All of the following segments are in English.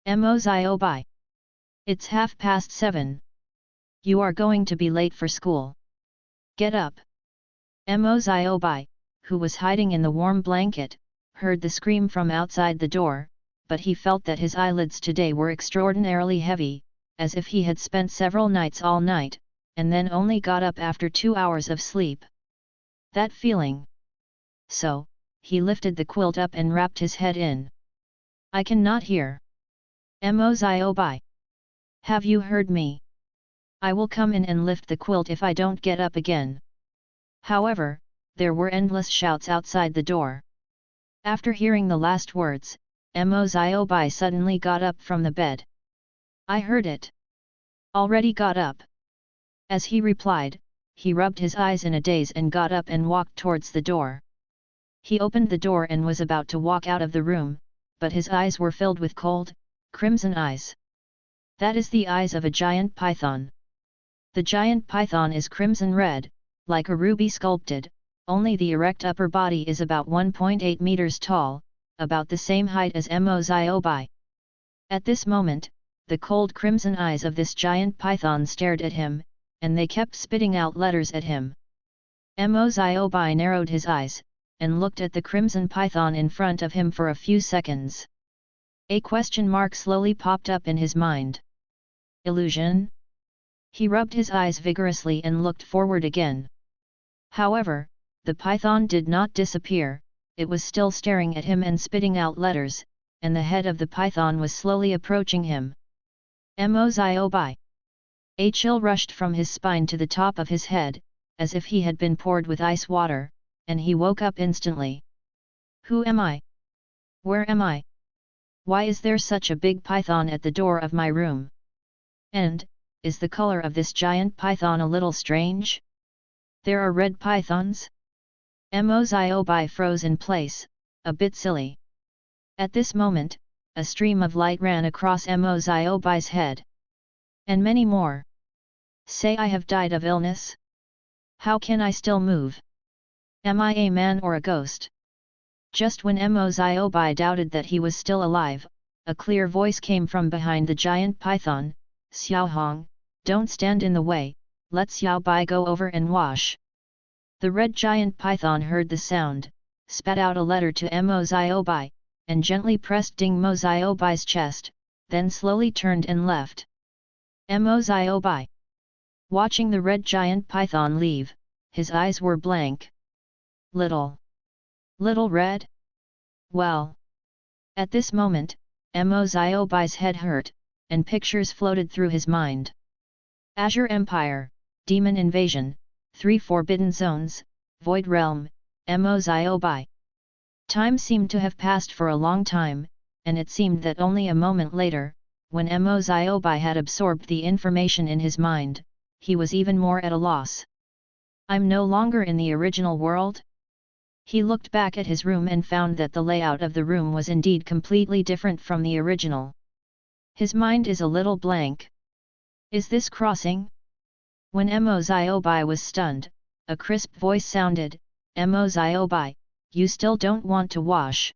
Moziobai. It's 7:30. You are going to be late for school. Get up. Moziobai, who was hiding in the warm blanket, heard the scream from outside the door, but he felt that his eyelids today were extraordinarily heavy, as if he had spent several nights all night, and then only got up after 2 hours of sleep. That feeling. So, he lifted the quilt up and wrapped his head in. I cannot hear. Moziobai. Have you heard me? I will come in and lift the quilt if I don't get up again. However, there were endless shouts outside the door. After hearing the last words, Moziobai suddenly got up from the bed. I heard it. Already got up. As he replied, he rubbed his eyes in a daze and got up and walked towards the door. He opened the door and was about to walk out of the room, but his eyes were filled with cold, crimson eyes. That is the eyes of a giant python. The giant python is crimson red, like a ruby sculpted, only the erect upper body is about 1.8 meters tall, about the same height as Moziobai. At this moment, the cold crimson eyes of this giant python stared at him, and they kept spitting out letters at him. Moziobai narrowed his eyes, and looked at the crimson python in front of him for a few seconds. A question mark slowly popped up in his mind. Illusion? He rubbed his eyes vigorously and looked forward again. However, the python did not disappear, it was still staring at him and spitting out letters, and the head of the python was slowly approaching him. Moziobai. A chill rushed from his spine to the top of his head, as if he had been poured with ice water, and he woke up instantly. Who am I? Where am I? Why is there such a big python at the door of my room? And, is the color of this giant python a little strange? There are red pythons? Moziobai froze in place, a bit silly. At this moment, a stream of light ran across Moziobai's head. And many more. Say I have died of illness? How can I still move? Am I a man or a ghost? Just when Moziobai doubted that he was still alive, a clear voice came from behind the giant python. Xiaohong, don't stand in the way, let Xiaobai go over and wash. The red giant python heard the sound, spat out a letter to Moziobai, and gently pressed Ding Moziobai's chest, then slowly turned and left. Moziobai. Watching the red giant python leave, his eyes were blank. Little red? Well. At this moment, Moziobai's head hurt, and pictures floated through his mind. Azure Empire, Demon Invasion, 3 Forbidden Zones, Void Realm, Moziobai. Time seemed to have passed for a long time, and it seemed that only a moment later, when Moziobai had absorbed the information in his mind, he was even more at a loss. I'm no longer in the original world? He looked back at his room and found that the layout of the room was indeed completely different from the original. His mind is a little blank. Is this crossing? When Moziobai was stunned, a crisp voice sounded, Moziobai, you still don't want to wash.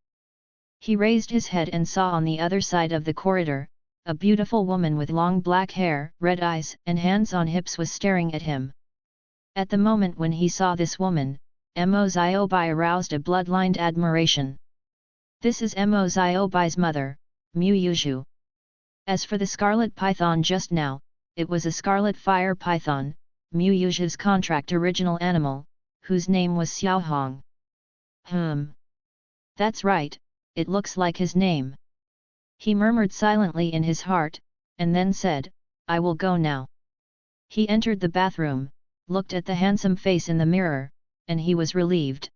He raised his head and saw on the other side of the corridor, a beautiful woman with long black hair, red eyes and hands on hips was staring at him. At the moment when he saw this woman, Moziobai aroused a bloodlined admiration. This is Moziobai's mother, Mu Yuzhu. As for the scarlet python just now, it was a scarlet fire python, Mu Yuzhu's contract original animal, whose name was Xiaohong. That's right, it looks like his name. He murmured silently in his heart, and then said, I will go now. He entered the bathroom, looked at the handsome face in the mirror, and he was relieved.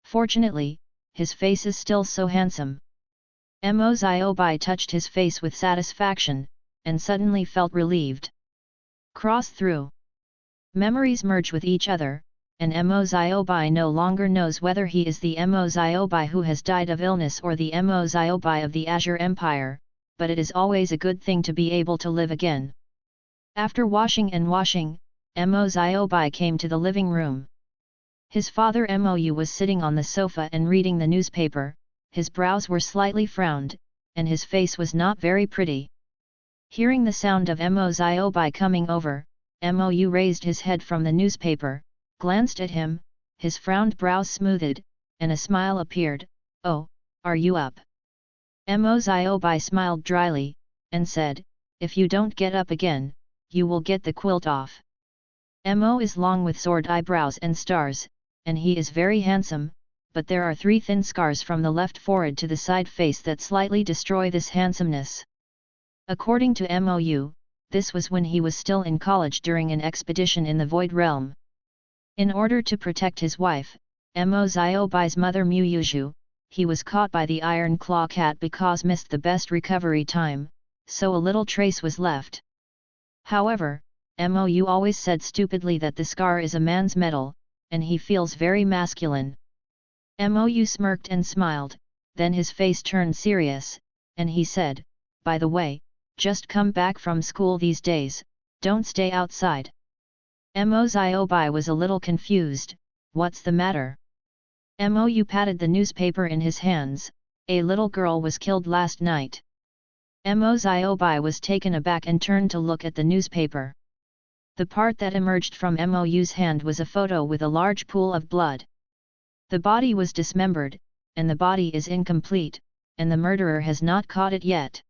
Fortunately, his face is still so handsome. Moziobai touched his face with satisfaction, and suddenly felt relieved. Cross through. Memories merge with each other, and Moziobai no longer knows whether he is the Moziobai who has died of illness or the Moziobai of the Azure Empire, but it is always a good thing to be able to live again. After washing, Moziobai came to the living room. His father Mou was sitting on the sofa and reading the newspaper, his brows were slightly frowned, and his face was not very pretty. Hearing the sound of Moziobai coming over, Mou raised his head from the newspaper, glanced at him, his frowned brows smoothed, and a smile appeared. "Oh, are you up?" Moziobai smiled dryly, and said, "If you don't get up again, you will get the quilt off." Mo is long with sword eyebrows and stars, and he is very handsome, but there are 3 thin scars from the left forehead to the side face that slightly destroy this handsomeness. According to Mou, this was when he was still in college during an expedition in the Void Realm. In order to protect his wife, Moziobai's mother Muyuju, he was caught by the Iron Claw Cat because missed the best recovery time, so a little trace was left. However, Mou always said stupidly that the scar is a man's metal, and he feels very masculine. Mou smirked and smiled, then his face turned serious, and he said, "By the way, just come back from school these days, don't stay outside." Moziobai was a little confused. "What's the matter?" Mou patted the newspaper in his hands. "A little girl was killed last night." Moziobai was taken aback and turned to look at the newspaper. The part that emerged from Mou's hand was a photo with a large pool of blood. The body was dismembered, and the body is incomplete, and the murderer has not caught it yet.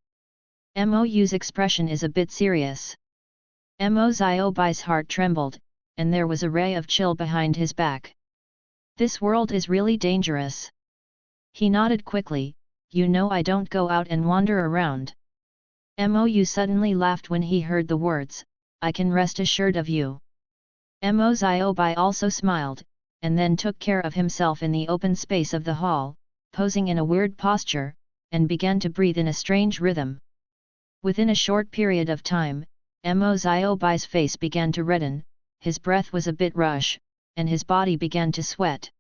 Mou's expression is a bit serious. Moziobai's heart trembled, and there was a ray of chill behind his back. This world is really dangerous. He nodded quickly. "You know I don't go out and wander around." Mou suddenly laughed when he heard the words, "I can rest assured of you." Moziobai also smiled, and then took care of himself in the open space of the hall, posing in a weird posture, and began to breathe in a strange rhythm. Within a short period of time, Moziobai's face began to redden, his breath was a bit rush, and his body began to sweat.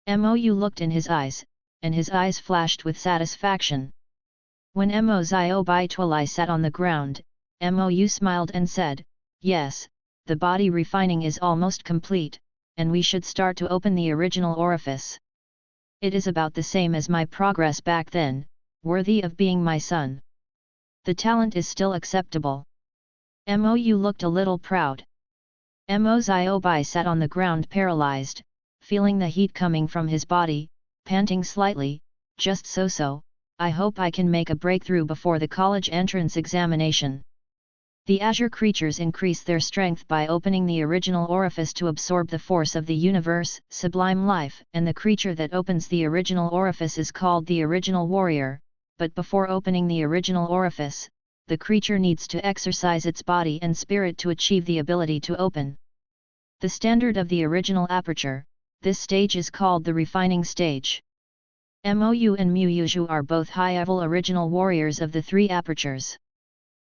Mou looked in his eyes, and his eyes flashed with satisfaction. When Moziobai Twilai sat on the ground, Mou smiled and said, "Yes, the body refining is almost complete, and we should start to open the original orifice. It is about the same as my progress back then, worthy of being my son. The talent is still acceptable." Mou looked a little proud. Moziobai sat on the ground paralyzed, feeling the heat coming from his body, panting slightly. "Just so, I hope I can make a breakthrough before the college entrance examination." The azure creatures increase their strength by opening the original orifice to absorb the force of the universe, sublime life, and the creature that opens the original orifice is called the original warrior, but before opening the original orifice, the creature needs to exercise its body and spirit to achieve the ability to open the standard of the original aperture. This stage is called the refining stage. Mou and Muyuju are both high-level original warriors of the 3 apertures.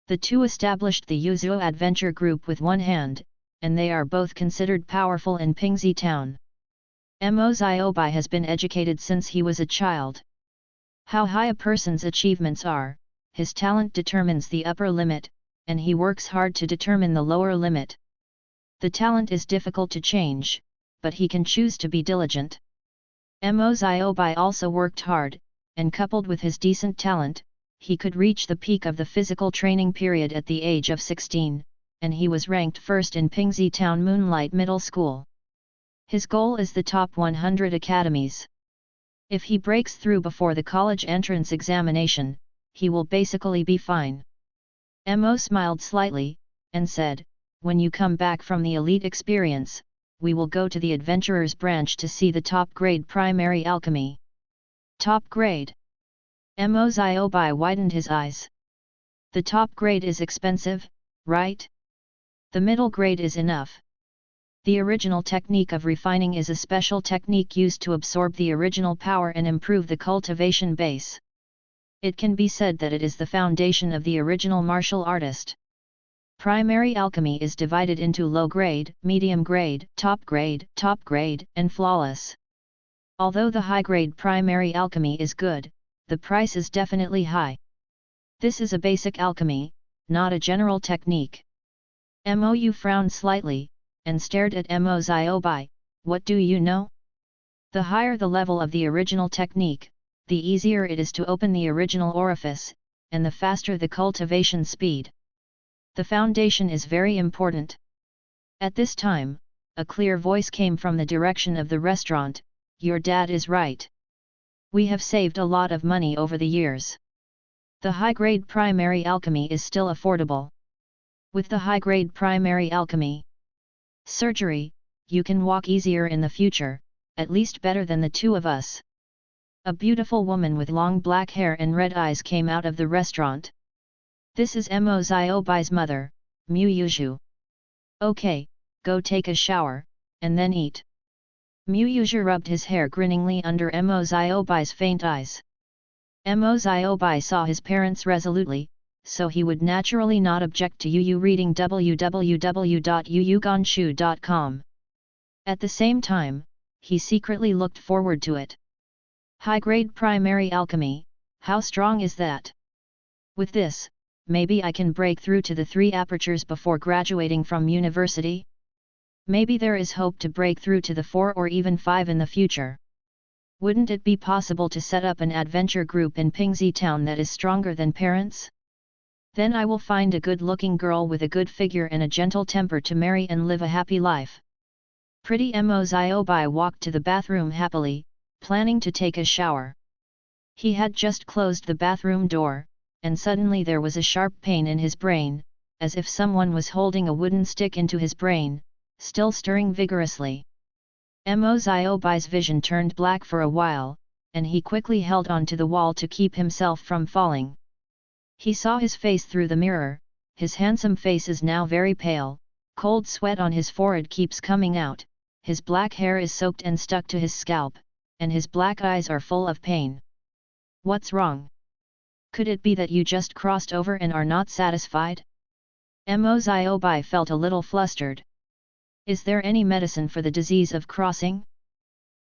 The 2 established the Yuzuo Adventure Group with one hand, and they are both considered powerful in Pingxi Town. Moziobai has been educated since he was a child. How high a person's achievements are, his talent determines the upper limit, and he works hard to determine the lower limit. The talent is difficult to change, but he can choose to be diligent. Moziobai also worked hard, and coupled with his decent talent, he could reach the peak of the physical training period at the age of 16, and he was ranked first in Pingxi Town Moonlight Middle School. His goal is the top 100 academies. If he breaks through before the college entrance examination, he will basically be fine. Mo smiled slightly, and said, "When you come back from the elite experience, we will go to the adventurers branch to see the top grade primary alchemy." Top grade? Moziobai widened his eyes. The top grade is expensive, right? The middle grade is enough. The original technique of refining is a special technique used to absorb the original power and improve the cultivation base. It can be said that it is the foundation of the original martial artist. Primary alchemy is divided into low grade, medium grade, top grade, and flawless. Although the high grade primary alchemy is good, the price is definitely high. This is a basic alchemy, not a general technique. Mou frowned slightly, and stared at Moziobai. "What do you know?" The higher the level of the original technique, the easier it is to open the original orifice, and the faster the cultivation speed. The foundation is very important. At this time, a clear voice came from the direction of the restaurant. Your dad is right. We have saved a lot of money over the years. The high-grade primary alchemy is still affordable. With the high-grade primary alchemy surgery, you can walk easier in the future, at least better than the two of us. A beautiful woman with long black hair and red eyes came out of the restaurant. This is Mo Xiaobai's mother, Mu Yuzhu. Okay, go take a shower, and then eat. Mu Yuzhu rubbed his hair grinningly under Mo Xiaobai's faint eyes. Mo Xiaobai saw his parents resolutely, so he would naturally not object to Yu reading www.yuyuganshu.com. At the same time, he secretly looked forward to it. High-grade primary alchemy, how strong is that? With this, maybe I can break through to the 3 apertures before graduating from university? Maybe there is hope to break through to the 4 or even 5 in the future. Wouldn't it be possible to set up an adventure group in Pingxi town that is stronger than parents? Then I will find a good-looking girl with a good figure and a gentle temper to marry and live a happy life. Pretty Mo Xiaobai walked to the bathroom happily, planning to take a shower. He had just closed the bathroom door, and suddenly there was a sharp pain in his brain, as if someone was holding a wooden stick into his brain, still stirring vigorously. Mo Xiaobai's vision turned black for a while, and he quickly held on to the wall to keep himself from falling. He saw his face through the mirror. His handsome face is now very pale, cold sweat on his forehead keeps coming out, his black hair is soaked and stuck to his scalp, and his black eyes are full of pain. What's wrong? Could it be that you just crossed over and are not satisfied? Mo Xiaobai felt a little flustered. Is there any medicine for the disease of crossing?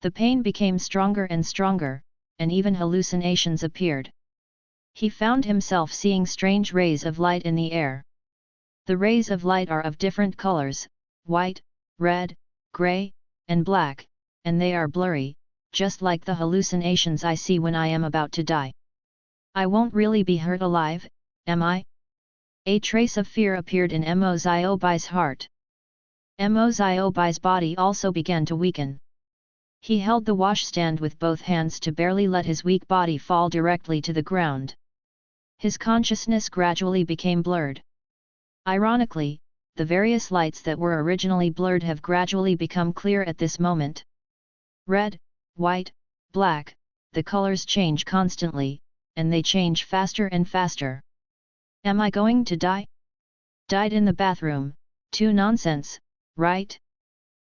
The pain became stronger and stronger, and even hallucinations appeared. He found himself seeing strange rays of light in the air. The rays of light are of different colors, white, red, grey, and black, and they are blurry, just like the hallucinations I see when I am about to die. I won't really be hurt alive, am I? A trace of fear appeared in Mo Xiaobai's heart. Mo Xiaobai's body also began to weaken. He held the washstand with both hands to barely let his weak body fall directly to the ground. His consciousness gradually became blurred. Ironically, the various lights that were originally blurred have gradually become clear at this moment. Red, white, black, the colors change constantly, and they change faster and faster. Am I going to die? Died in the bathroom, too nonsense, right?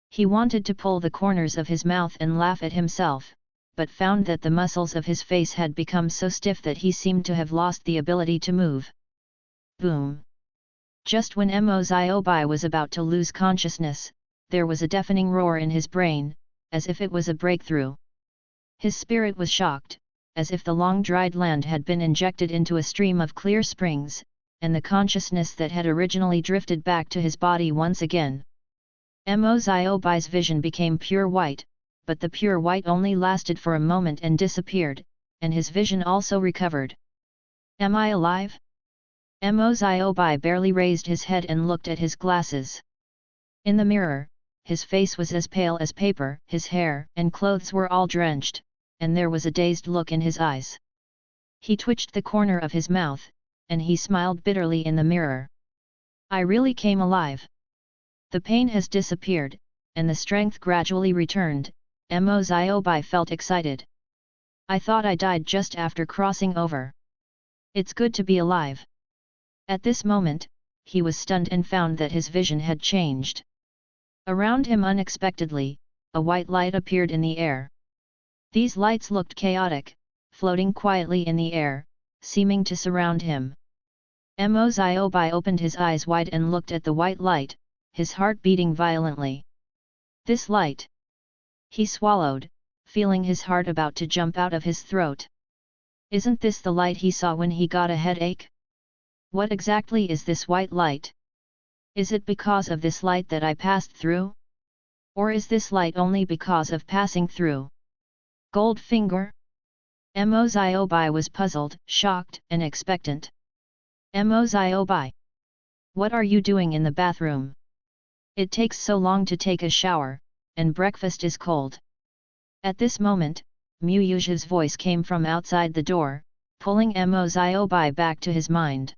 He wanted to pull the corners of his mouth and laugh at himself, but found that the muscles of his face had become so stiff that he seemed to have lost the ability to move. Boom! Just when Mo Xiaobai was about to lose consciousness, there was a deafening roar in his brain, as if it was a breakthrough. His spirit was shocked, as if the long-dried land had been injected into a stream of clear springs, and the consciousness that had originally drifted back to his body once again. Mo Xiaobai's vision became pure white, but the pure white only lasted for a moment and disappeared, and his vision also recovered. Am I alive? Mo Xiaobai barely raised his head and looked at his glasses. In the mirror, his face was as pale as paper, his hair and clothes were all drenched, and there was a dazed look in his eyes. He twitched the corner of his mouth, and he smiled bitterly in the mirror. I really came alive. The pain has disappeared, and the strength gradually returned. Mo Xiaobai felt excited. I thought I died just after crossing over. It's good to be alive. At this moment, he was stunned and found that his vision had changed. Around him unexpectedly, a white light appeared in the air. These lights looked chaotic, floating quietly in the air, seeming to surround him. Mo Xiaobai opened his eyes wide and looked at the white light, his heart beating violently. This light! He swallowed, feeling his heart about to jump out of his throat. Isn't this the light he saw when he got a headache? What exactly is this white light? Is it because of this light that I passed through? Or is this light only because of passing through? Gold finger? Mo Ziobai was puzzled, shocked, and expectant. Mo Ziobai, what are you doing in the bathroom? It takes so long to take a shower, and breakfast is cold. At this moment, Mu Yuzha's voice came from outside the door, pulling Mo Ziobai back to his mind.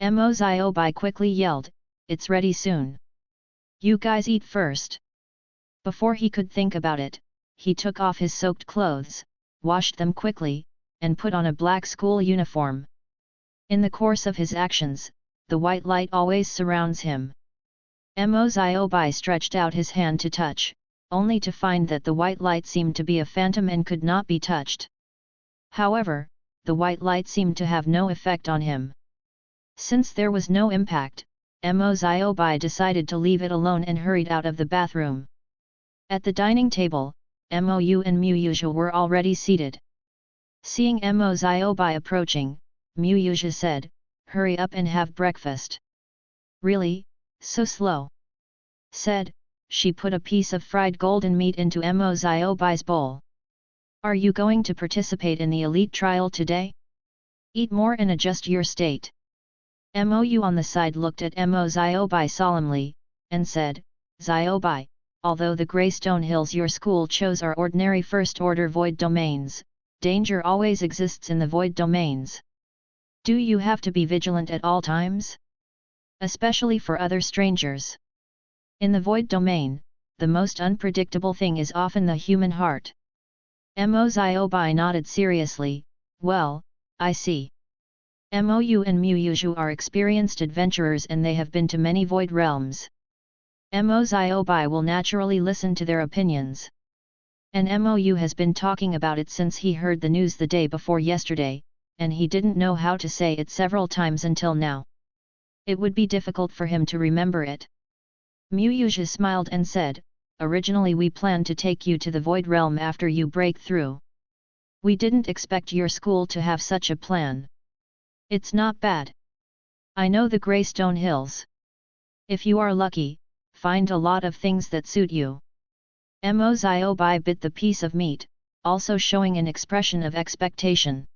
Mo Ziobai quickly yelled, "It's ready soon. You guys eat first." Before he could think about it, he took off his soaked clothes, washed them quickly, and put on a black school uniform. In the course of his actions, the white light always surrounds him. Mo Ziobai stretched out his hand to touch, only to find that the white light seemed to be a phantom and could not be touched. However, the white light seemed to have no effect on him. Since there was no impact, Mo Ziobai decided to leave it alone and hurried out of the bathroom. At the dining table, Mou and Mu Yuzha were already seated. Seeing Mo Ziobai approaching, Mu Yuzha said, "Hurry up and have breakfast." "Really, so slow?" said. She put a piece of fried golden meat into Mo Ziobai's bowl. "Are you going to participate in the elite trial today? Eat more and adjust your state." Mou on the side looked at Mo Ziobai solemnly, and said, "Ziobai, although the Greystone Hills your school chose are ordinary first-order void domains, danger always exists in the void domains. Do you have to be vigilant at all times? Especially for other strangers. In the void domain, the most unpredictable thing is often the human heart." Mo Ziobai nodded seriously, "Well, I see. Mou and Mu Yuzhu are experienced adventurers and they have been to many void realms. Mo Ziobai will naturally listen to their opinions. And Mou has been talking about it since he heard the news the day before yesterday, and he didn't know how to say it several times until now. It would be difficult for him to remember it." Mu Yuzha smiled and said, "Originally we planned to take you to the Void Realm after you break through. We didn't expect your school to have such a plan. It's not bad. I know the Greystone Hills. If you are lucky, find a lot of things that suit you." Mo Ziobai bit the piece of meat, also showing an expression of expectation.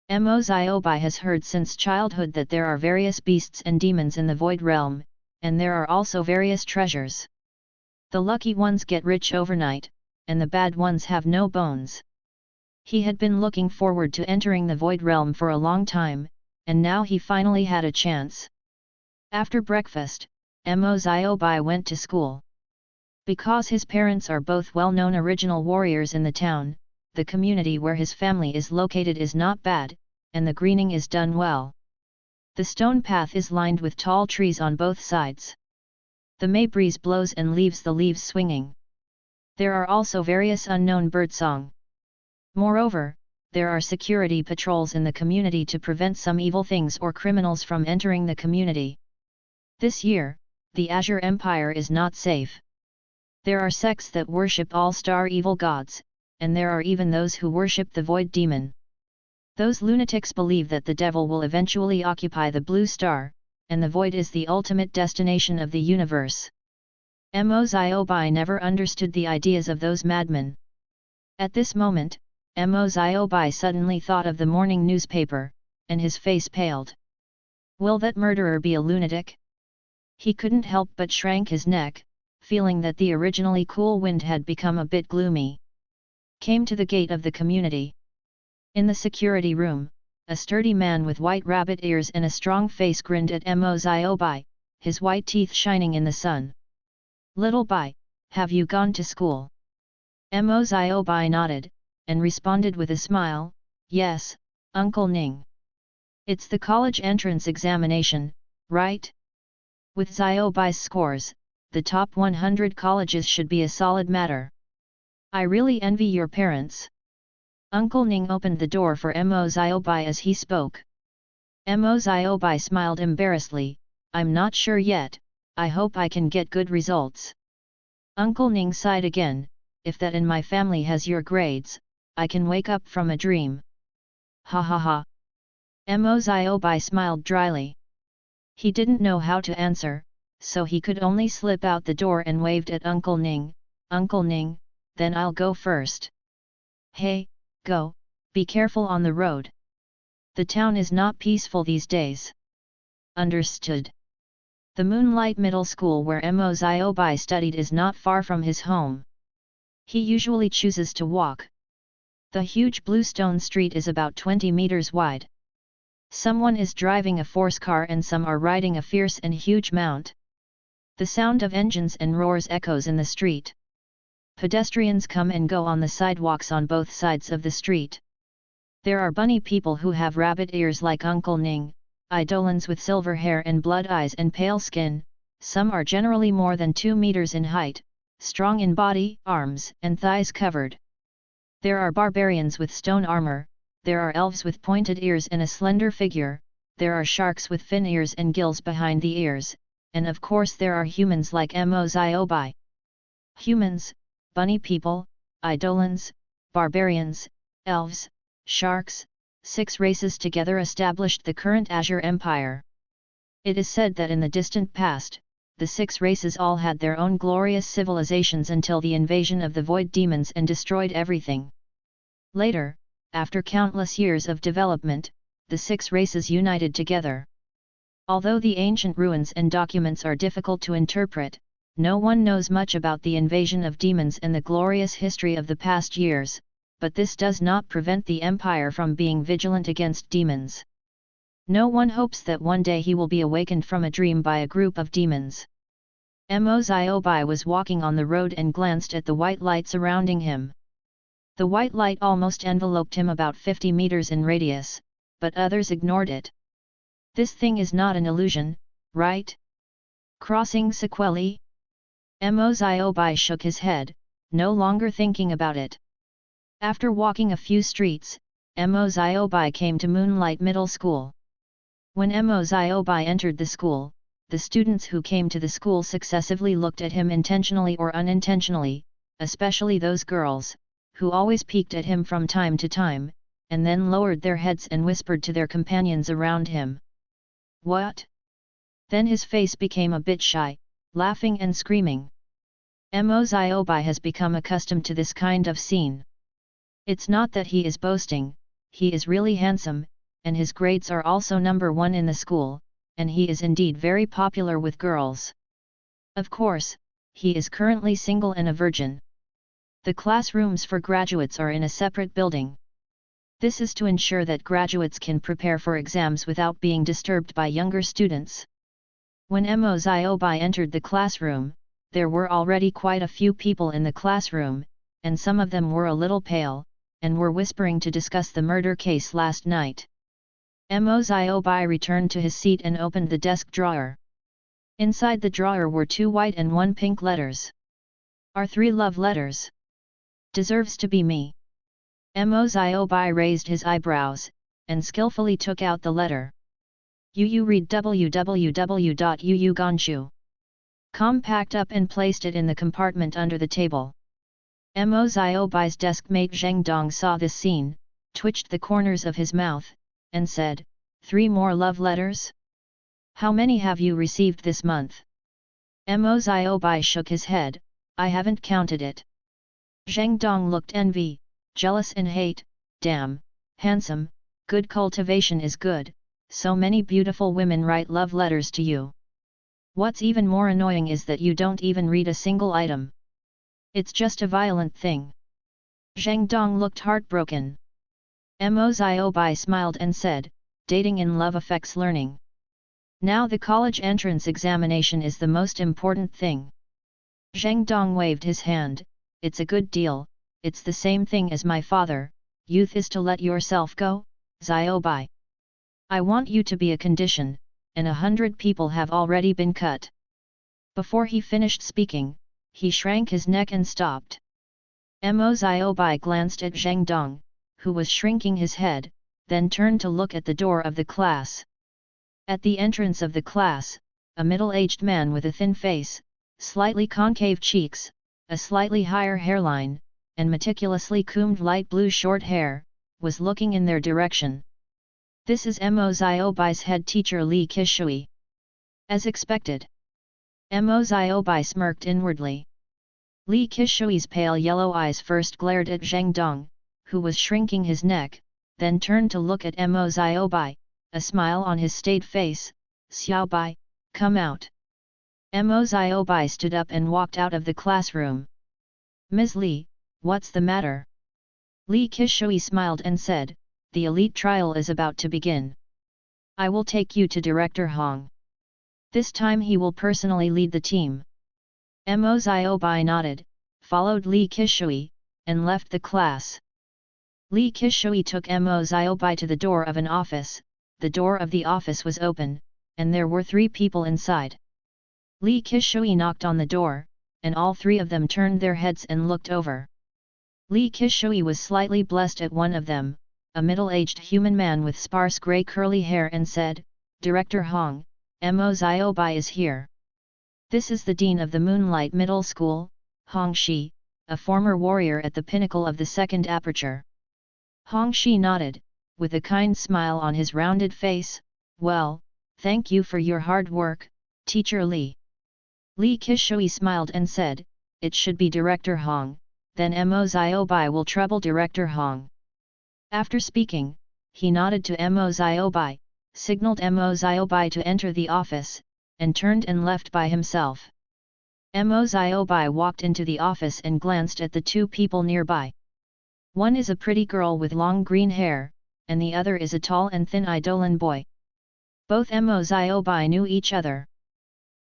Mo Ziobai has heard since childhood that there are various beasts and demons in the Void Realm, and there are also various treasures. The lucky ones get rich overnight, and the bad ones have no bones. He had been looking forward to entering the Void Realm for a long time, and now he finally had a chance. After breakfast, Mo Ziobai went to school. Because his parents are both well-known original warriors in the town, the community where his family is located is not bad, and the greening is done well. The stone path is lined with tall trees on both sides. The May breeze blows and leaves the leaves swinging. There are also various unknown birdsong. Moreover, there are security patrols in the community to prevent some evil things or criminals from entering the community. This year, the Azure Empire is not safe. There are sects that worship all-star evil gods, and there are even those who worship the Void Demon. Those lunatics believe that the devil will eventually occupy the blue star, and the void is the ultimate destination of the universe. Mo Ziobai never understood the ideas of those madmen. At this moment, Mo Ziobai suddenly thought of the morning newspaper, and his face paled. Will that murderer be a lunatic? He couldn't help but shrank his neck, feeling that the originally cool wind had become a bit gloomy. Came to the gate of the community. In the security room, a sturdy man with white rabbit ears and a strong face grinned at Mo Ziobai, his white teeth shining in the sun. "Little Bai, have you gone to school?" Mo Ziobai nodded, and responded with a smile, "Yes, Uncle Ning. It's the college entrance examination, right? With Ziobai's scores, the top 100 colleges should be a solid matter. I really envy your parents." Uncle Ning opened the door for Mo Ziobai as he spoke. Mo Ziobai smiled embarrassedly, "I'm not sure yet, I hope I can get good results." Uncle Ning sighed again, "If that in my family has your grades, I can wake up from a dream." Ha ha ha. Mo Ziobai smiled dryly. He didn't know how to answer, so he could only slip out the door and waved at Uncle Ning, "Uncle Ning, then I'll go first." "Hey, go, Be careful on the road. The town is not peaceful these days. Understood. The Moonlight Middle School where Moziobai studied is not far from his home. He usually chooses to walk. The huge bluestone street is about 20 meters wide. Someone is driving a force car and some are riding a fierce and huge mount. The sound of engines and roars echoes in the street. Pedestrians come and go on the sidewalks on both sides of the street. There are bunny people who have rabbit ears like Uncle Ning, eidolons with silver hair and blood eyes and pale skin. Some are generally more than 2 meters in height, strong in body, arms and thighs covered. There are barbarians with stone armor, there are elves with pointed ears and a slender figure, there are sharks with fin ears and gills behind the ears, and of course there are humans like Moziobai. Humans, bunny people, eidolons, barbarians, elves, sharks, 6 races together established the current Azure Empire. It is said that in the distant past, the 6 races all had their own glorious civilizations until the invasion of the void demons and destroyed everything. Later, after countless years of development, the 6 races united together. Although the ancient ruins and documents are difficult to interpret, no one knows much about the invasion of demons and the glorious history of the past years, but this does not prevent the Empire from being vigilant against demons. No one hopes that one day he will be awakened from a dream by a group of demons. Moziobai was walking on the road and glanced at the white light surrounding him. The white light almost enveloped him about 50 meters in radius, but others ignored it. This thing is not an illusion, right? Crossing sequelae? Moziobai shook his head, no longer thinking about it. After walking a few streets, Moziobai came to Moonlight Middle School. When Moziobai entered the school, the students who came to the school successively looked at him intentionally or unintentionally, especially those girls, who always peeked at him from time to time, and then lowered their heads and whispered to their companions around him. What? Then his face became a bit shy, laughing and screaming. Moziobai has become accustomed to this kind of scene. It's not that he is boasting, he is really handsome, and his grades are also number 1 in the school, and he is indeed very popular with girls. Of course, he is currently single and a virgin. The classrooms for graduates are in a separate building. This is to ensure that graduates can prepare for exams without being disturbed by younger students. When Moziobai entered the classroom, there were already quite a few people in the classroom, and some of them were a little pale, and were whispering to discuss the murder case last night. Moziobai returned to his seat and opened the desk drawer. Inside the drawer were 2 white and 1 pink letters. Are 3 love letters? Deserves to be me. Moziobai raised his eyebrows, and skillfully took out the letter. You read www.uuganshu.com, packed up and placed it in the compartment under the table. Moziobai's deskmate Zheng Dong saw this scene, twitched the corners of his mouth, and said, 3 more love letters? How many have you received this month? Moziobai shook his head, I haven't counted it. Zheng Dong looked envy, jealous and hate, damn, handsome, good cultivation is good, so many beautiful women write love letters to you. What's even more annoying is that you don't even read a single item. It's just a violent thing. Zheng Dong looked heartbroken. Moziobai smiled and said, dating in love affects learning. Now the college entrance examination is the most important thing. Zheng Dong waved his hand, it's a good deal, it's the same thing as my father, youth is to let yourself go, Ziobai. I want you to be a condition, and 100 people have already been cut. Before he finished speaking, he shrank his neck and stopped. Moziobai glanced at Zheng Dong, who was shrinking his head, then turned to look at the door of the class. At the entrance of the class, a middle-aged man with a thin face, slightly concave cheeks, a slightly higher hairline, and meticulously combed light blue short hair, was looking in their direction. This is Moziobai's head teacher Li Kishui. As expected. Moziobai smirked inwardly. Li Kishui's pale yellow eyes first glared at Zheng Dong, who was shrinking his neck, then turned to look at Mo Xiaobai, a smile on his staid face. Xiaobai, come out. Mo Xiaobai stood up and walked out of the classroom. Ms. Li, what's the matter? Li Qishui smiled and said, the elite trial is about to begin. I will take you to Director Hong. This time he will personally lead the team. Mo Xiaobai nodded, followed Li Qishui, and left the class. Li Qishui took Mo Xiaobai to the door of an office. The door of the office was open, and there were 3 people inside. Li Qishui knocked on the door, and all 3 of them turned their heads and looked over. Li Qishui was slightly blessed at one of them, a middle-aged human man with sparse grey curly hair, and said, Director Hong, Mo Xiaobai is here. This is the Dean of the Moonlight Middle School, Hong Shi, a former warrior at the pinnacle of the second aperture. Hong Shi nodded, with a kind smile on his rounded face. Well, thank you for your hard work, Teacher Li. Li Qishui smiled and said, it should be Director Hong, then Mo Xiaobai will trouble Director Hong. After speaking, he nodded to Mo Xiaobai, signaled Mo Xiaobai to enter the office, and turned and left by himself. Mo Xiaobai walked into the office and glanced at the 2 people nearby. One is a pretty girl with long green hair, and the other is a tall and thin Eidolon boy. Both Mo Xiaobai knew each other.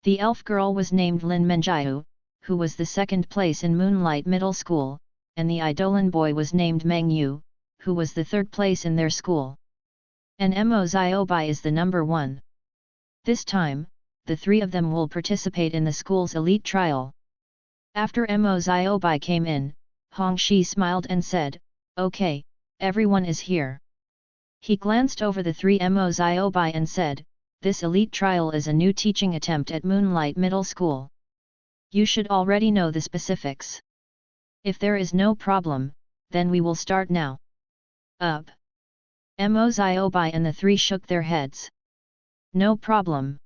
The elf girl was named Lin Menjiu, who was the 2nd place in Moonlight Middle School, and the Eidolon boy was named Meng Yu, who was the 3rd place in their school. And Mo Xiaobai is the number 1. This time, the 3 of them will participate in the school's elite trial. After Mo Xiaobai came in, Hong Shi smiled and said, okay, everyone is here. He glanced over the 3 Mo Xiaobai and said, this elite trial is a new teaching attempt at Moonlight Middle School. You should already know the specifics. If there is no problem, then we will start now. Up. Mo Xiaobai and the 3 shook their heads. No problem.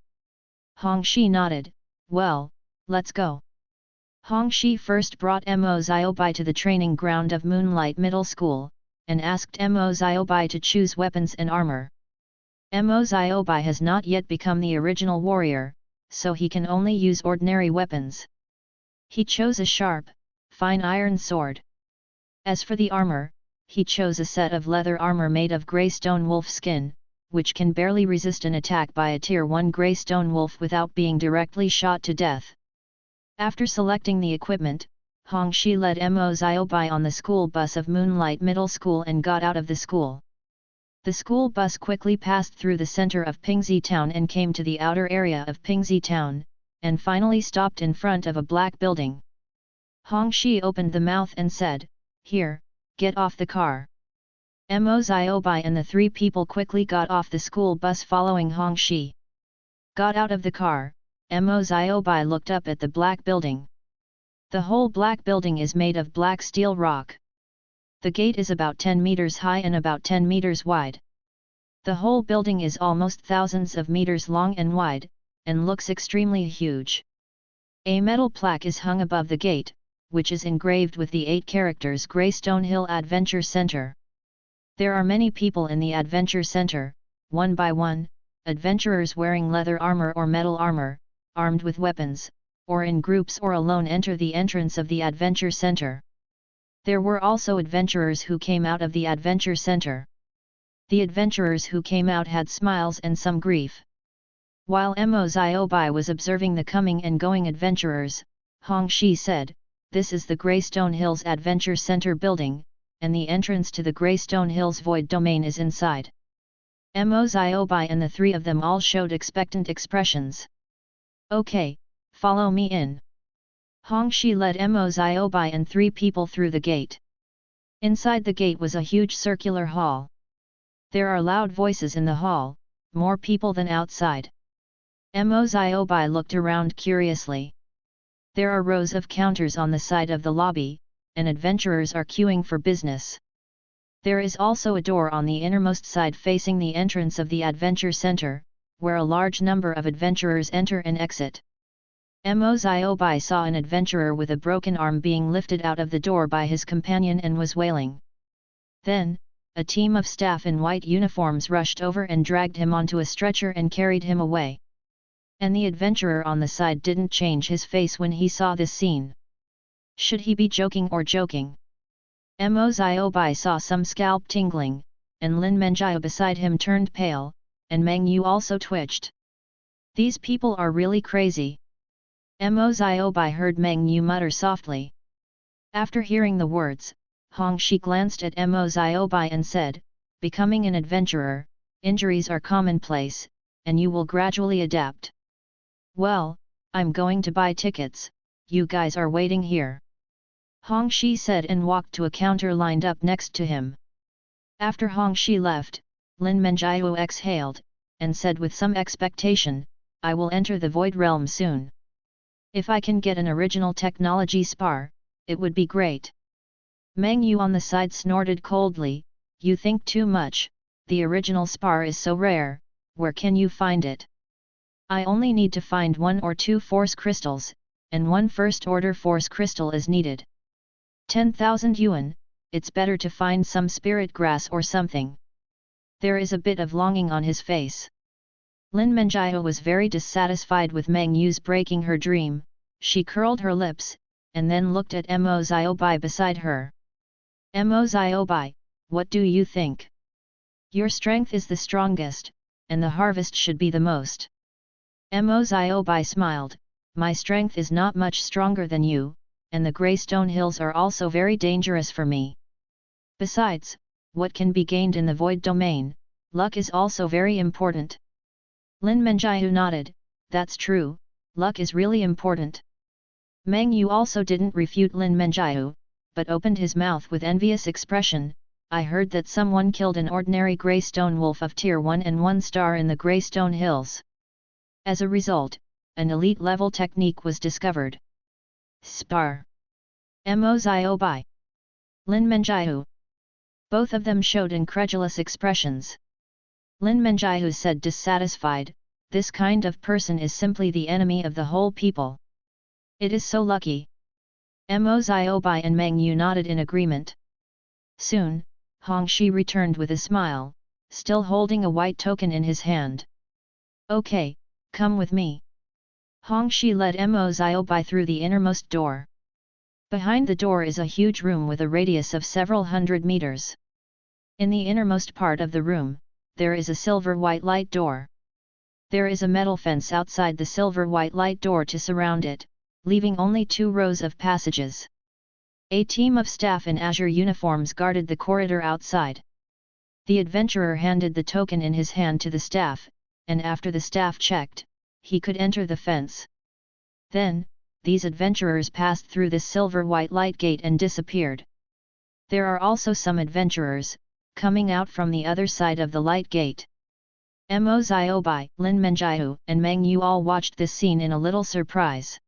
Hong Shi nodded, well, let's go. Hong Shi first brought Mo Xiaobai to the training ground of Moonlight Middle School, and asked Mo Xiaobai to choose weapons and armor. Mo Xiaobai has not yet become the original warrior, so he can only use ordinary weapons. He chose a sharp, fine iron sword. As for the armor, he chose a set of leather armor made of grey stone wolf skin, which can barely resist an attack by a Tier 1 grey stone wolf without being directly shot to death. After selecting the equipment, Hong Shi led Mo Xiaobai on the school bus of Moonlight Middle School and got out of the school. The school bus quickly passed through the center of Pingxi Town and came to the outer area of Pingxi Town, and finally stopped in front of a black building. Hong Shi opened the mouth and said, here, get off the car. Mo Xiaobai and the 3 people quickly got off the school bus following Hong Shi. Got out of the car, Mo Xiaobai looked up at the black building. The whole black building is made of black steel rock. The gate is about 10 meters high and about 10 meters wide. The whole building is almost thousands of meters long and wide, and looks extremely huge. A metal plaque is hung above the gate, which is engraved with the 8 characters Greystone Hill Adventure Center. There are many people in the Adventure Center, one by one, adventurers wearing leather armor or metal armor, armed with weapons, or in groups or alone enter the entrance of the Adventure Center. There were also adventurers who came out of the Adventure Center. The adventurers who came out had smiles and some grief. While Mo Xiaobai was observing the coming and going adventurers, Hong Shi said, this is the Greystone Hills Adventure Center building, and the entrance to the Greystone Hills Void Domain is inside. Mo Xiaobai and the 3 of them all showed expectant expressions. Okay, follow me in. Hong Shi led Mo Xiaobai and 3 people through the gate. Inside the gate was a huge circular hall. There are loud voices in the hall, more people than outside. Mo Xiaobai looked around curiously. There are rows of counters on the side of the lobby, and adventurers are queuing for business. There is also a door on the innermost side facing the entrance of the Adventure Center, where a large number of adventurers enter and exit. Mo Xiaobai saw an adventurer with a broken arm being lifted out of the door by his companion and was wailing. Then, a team of staff in white uniforms rushed over and dragged him onto a stretcher and carried him away. And the adventurer on the side didn't change his face when he saw this scene. Should he be joking or joking? Mo Bai saw some scalp tingling, and Lin Menjiao beside him turned pale, and Meng Yu also twitched. These people are really crazy. Mo Bai heard Meng Yu mutter softly. After hearing the words, Hong Shi glanced at Mo Bai and said, "Becoming an adventurer, injuries are commonplace, and you will gradually adapt. Well, I'm going to buy tickets, you guys are waiting here." Hong Shi said and walked to a counter lined up next to him. After Hong Shi left, Lin Menjiao exhaled, and said with some expectation, "I will enter the Void Realm soon. If I can get an original technology spar, it would be great." Meng Yu on the side snorted coldly, "You think too much, the original spar is so rare, where can you find it? I only need to find 1 or 2 force crystals, and 1 first-order force crystal is needed. 10,000 yuan, it's better to find some spirit grass or something." There is a bit of longing on his face. Lin Menjiao was very dissatisfied with Meng Yu's breaking her dream. She curled her lips, and then looked at Mo Bai beside her. "Mo Bai, what do you think? Your strength is the strongest, and the harvest should be the most." Mo Bai smiled, "My strength is not much stronger than you, and the Greystone Hills are also very dangerous for me. Besides, what can be gained in the Void Domain, luck is also very important." Lin Menjiao nodded, "That's true, luck is really important." Meng Yu also didn't refute Lin Menjiao, but opened his mouth with envious expression. "I heard that someone killed an ordinary Greystone wolf of tier 1 and 1 star in the Greystone Hills. As a result, an elite-level technique was discovered." "Spar? Mo Bai? Lin Menjiao?" Both of them showed incredulous expressions. Lin Menjiao said dissatisfied, "This kind of person is simply the enemy of the whole people. It is so lucky." Mo Bai and Meng Yu nodded in agreement. Soon, Hong Shi returned with a smile, still holding a white token in his hand. "Okay, come with me." Hong Shi led Mo Bai through the innermost door. Behind the door is a huge room with a radius of several hundred meters. In the innermost part of the room, there is a silver-white light door. There is a metal fence outside the silver-white light door to surround it, leaving only 2 rows of passages. A team of staff in azure uniforms guarded the corridor outside. The adventurer handed the token in his hand to the staff, and after the staff checked, he could enter the fence. Then, these adventurers passed through this silver-white light gate and disappeared. There are also some adventurers, coming out from the other side of the light gate. Mo Bai, Lin Menjiao, and Meng Yu all watched this scene in a little surprise.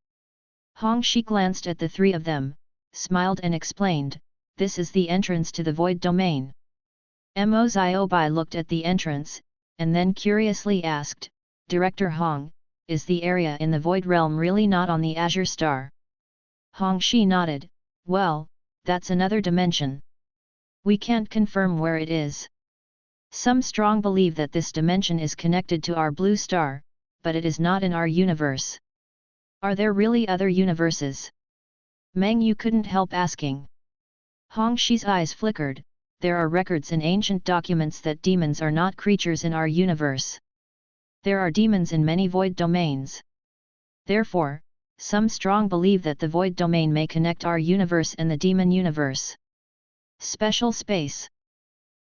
Hong Shi glanced at the 3 of them, smiled and explained, "This is the entrance to the Void Domain." Mo Bai looked at the entrance, and then curiously asked, "Director Hong, is the area in the Void Realm really not on the Azure Star?" Hong Shi nodded, "Well, that's another dimension. We can't confirm where it is. Some strong believe that this dimension is connected to our blue star, but it is not in our universe. Are there really other universes?" Meng Yu couldn't help asking. Hong Shi's eyes flickered. "There are records in ancient documents that demons are not creatures in our universe. There are demons in many void domains. Therefore, some strong believe that the void domain may connect our universe and the demon universe." Special space.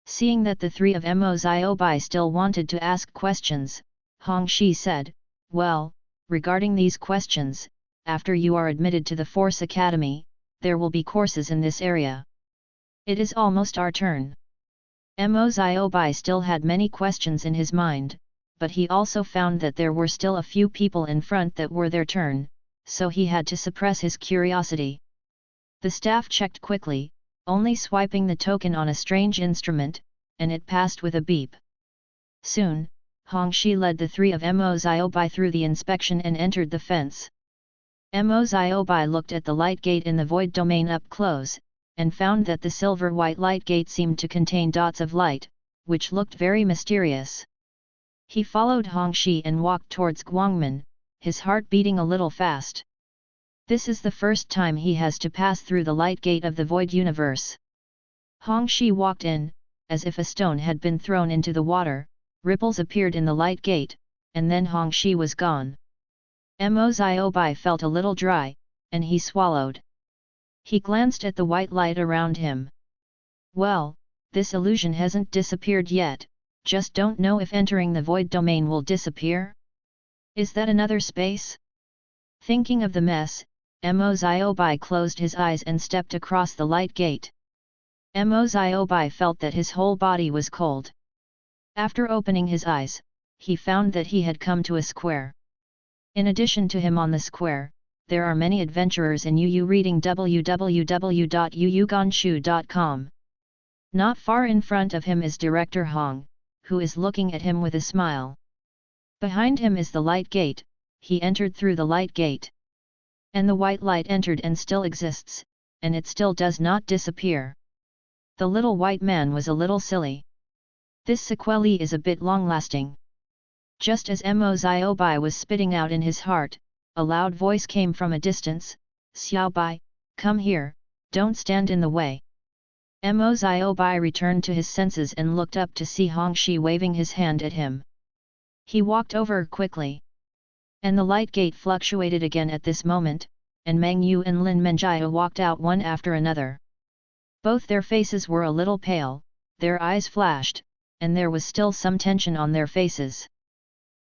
Seeing that the 3 of Mo Bai still wanted to ask questions, Hong Shi said, "Well, regarding these questions, after you are admitted to the Force Academy, there will be courses in this area. It is almost our turn." Mo Bai still had many questions in his mind, but he also found that there were still a few people in front that were their turn, so he had to suppress his curiosity. The staff checked quickly, only swiping the token on a strange instrument, and it passed with a beep. Soon, Hong Shi led the 3 of Mo Bai through the inspection and entered the fence. Mo Bai looked at the light gate in the void domain up close, and found that the silver-white light gate seemed to contain dots of light, which looked very mysterious. He followed Hongxi and walked towards Guangmen, his heart beating a little fast. This is the first time he has to pass through the light gate of the void universe. Hongxi walked in, as if a stone had been thrown into the water, ripples appeared in the light gate, and then Hongxi was gone. Mo Ziobai felt a little dry, and he swallowed. He glanced at the white light around him. Well, this illusion hasn't disappeared yet, just don't know if entering the void domain will disappear? Is that another space? Thinking of the mess, Mo Ziobai closed his eyes and stepped across the light gate. Mo Ziobai felt that his whole body was cold. After opening his eyes, he found that he had come to a square. In addition to him on the square, there are many adventurers in UU reading www.uuganshu.com. Not far in front of him is Director Hong, who is looking at him with a smile. Behind him is the light gate. He entered through the light gate. And the white light entered and still exists, and it still does not disappear. The little white man was a little silly. This sequelae is a bit long-lasting. Just as Mo Ziobai was spitting out in his heart, a loud voice came from a distance, "Xiaobai, come here, don't stand in the way." Mo Ziobai returned to his senses and looked up to see Hongxi waving his hand at him. He walked over quickly. And the light gate fluctuated again at this moment, and Meng Yu and Lin Menjia walked out one after another. Both their faces were a little pale, their eyes flashed, and there was still some tension on their faces.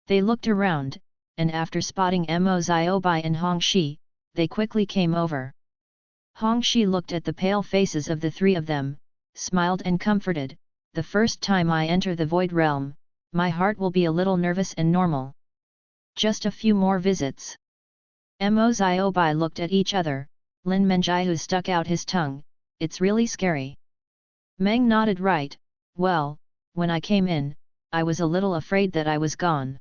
They looked around, and after spotting Mo Ziobai and Hongxi, they quickly came over. Hongxi looked at the pale faces of the three of them, smiled and comforted. "The first time I enter the void realm, my heart will be a little nervous and normal. Just a few more visits." Mo Ziobai looked at each other. Lin Menjiu stuck out his tongue, "It's really scary." Meng nodded, "Right, well, when I came in, I was a little afraid that I was gone."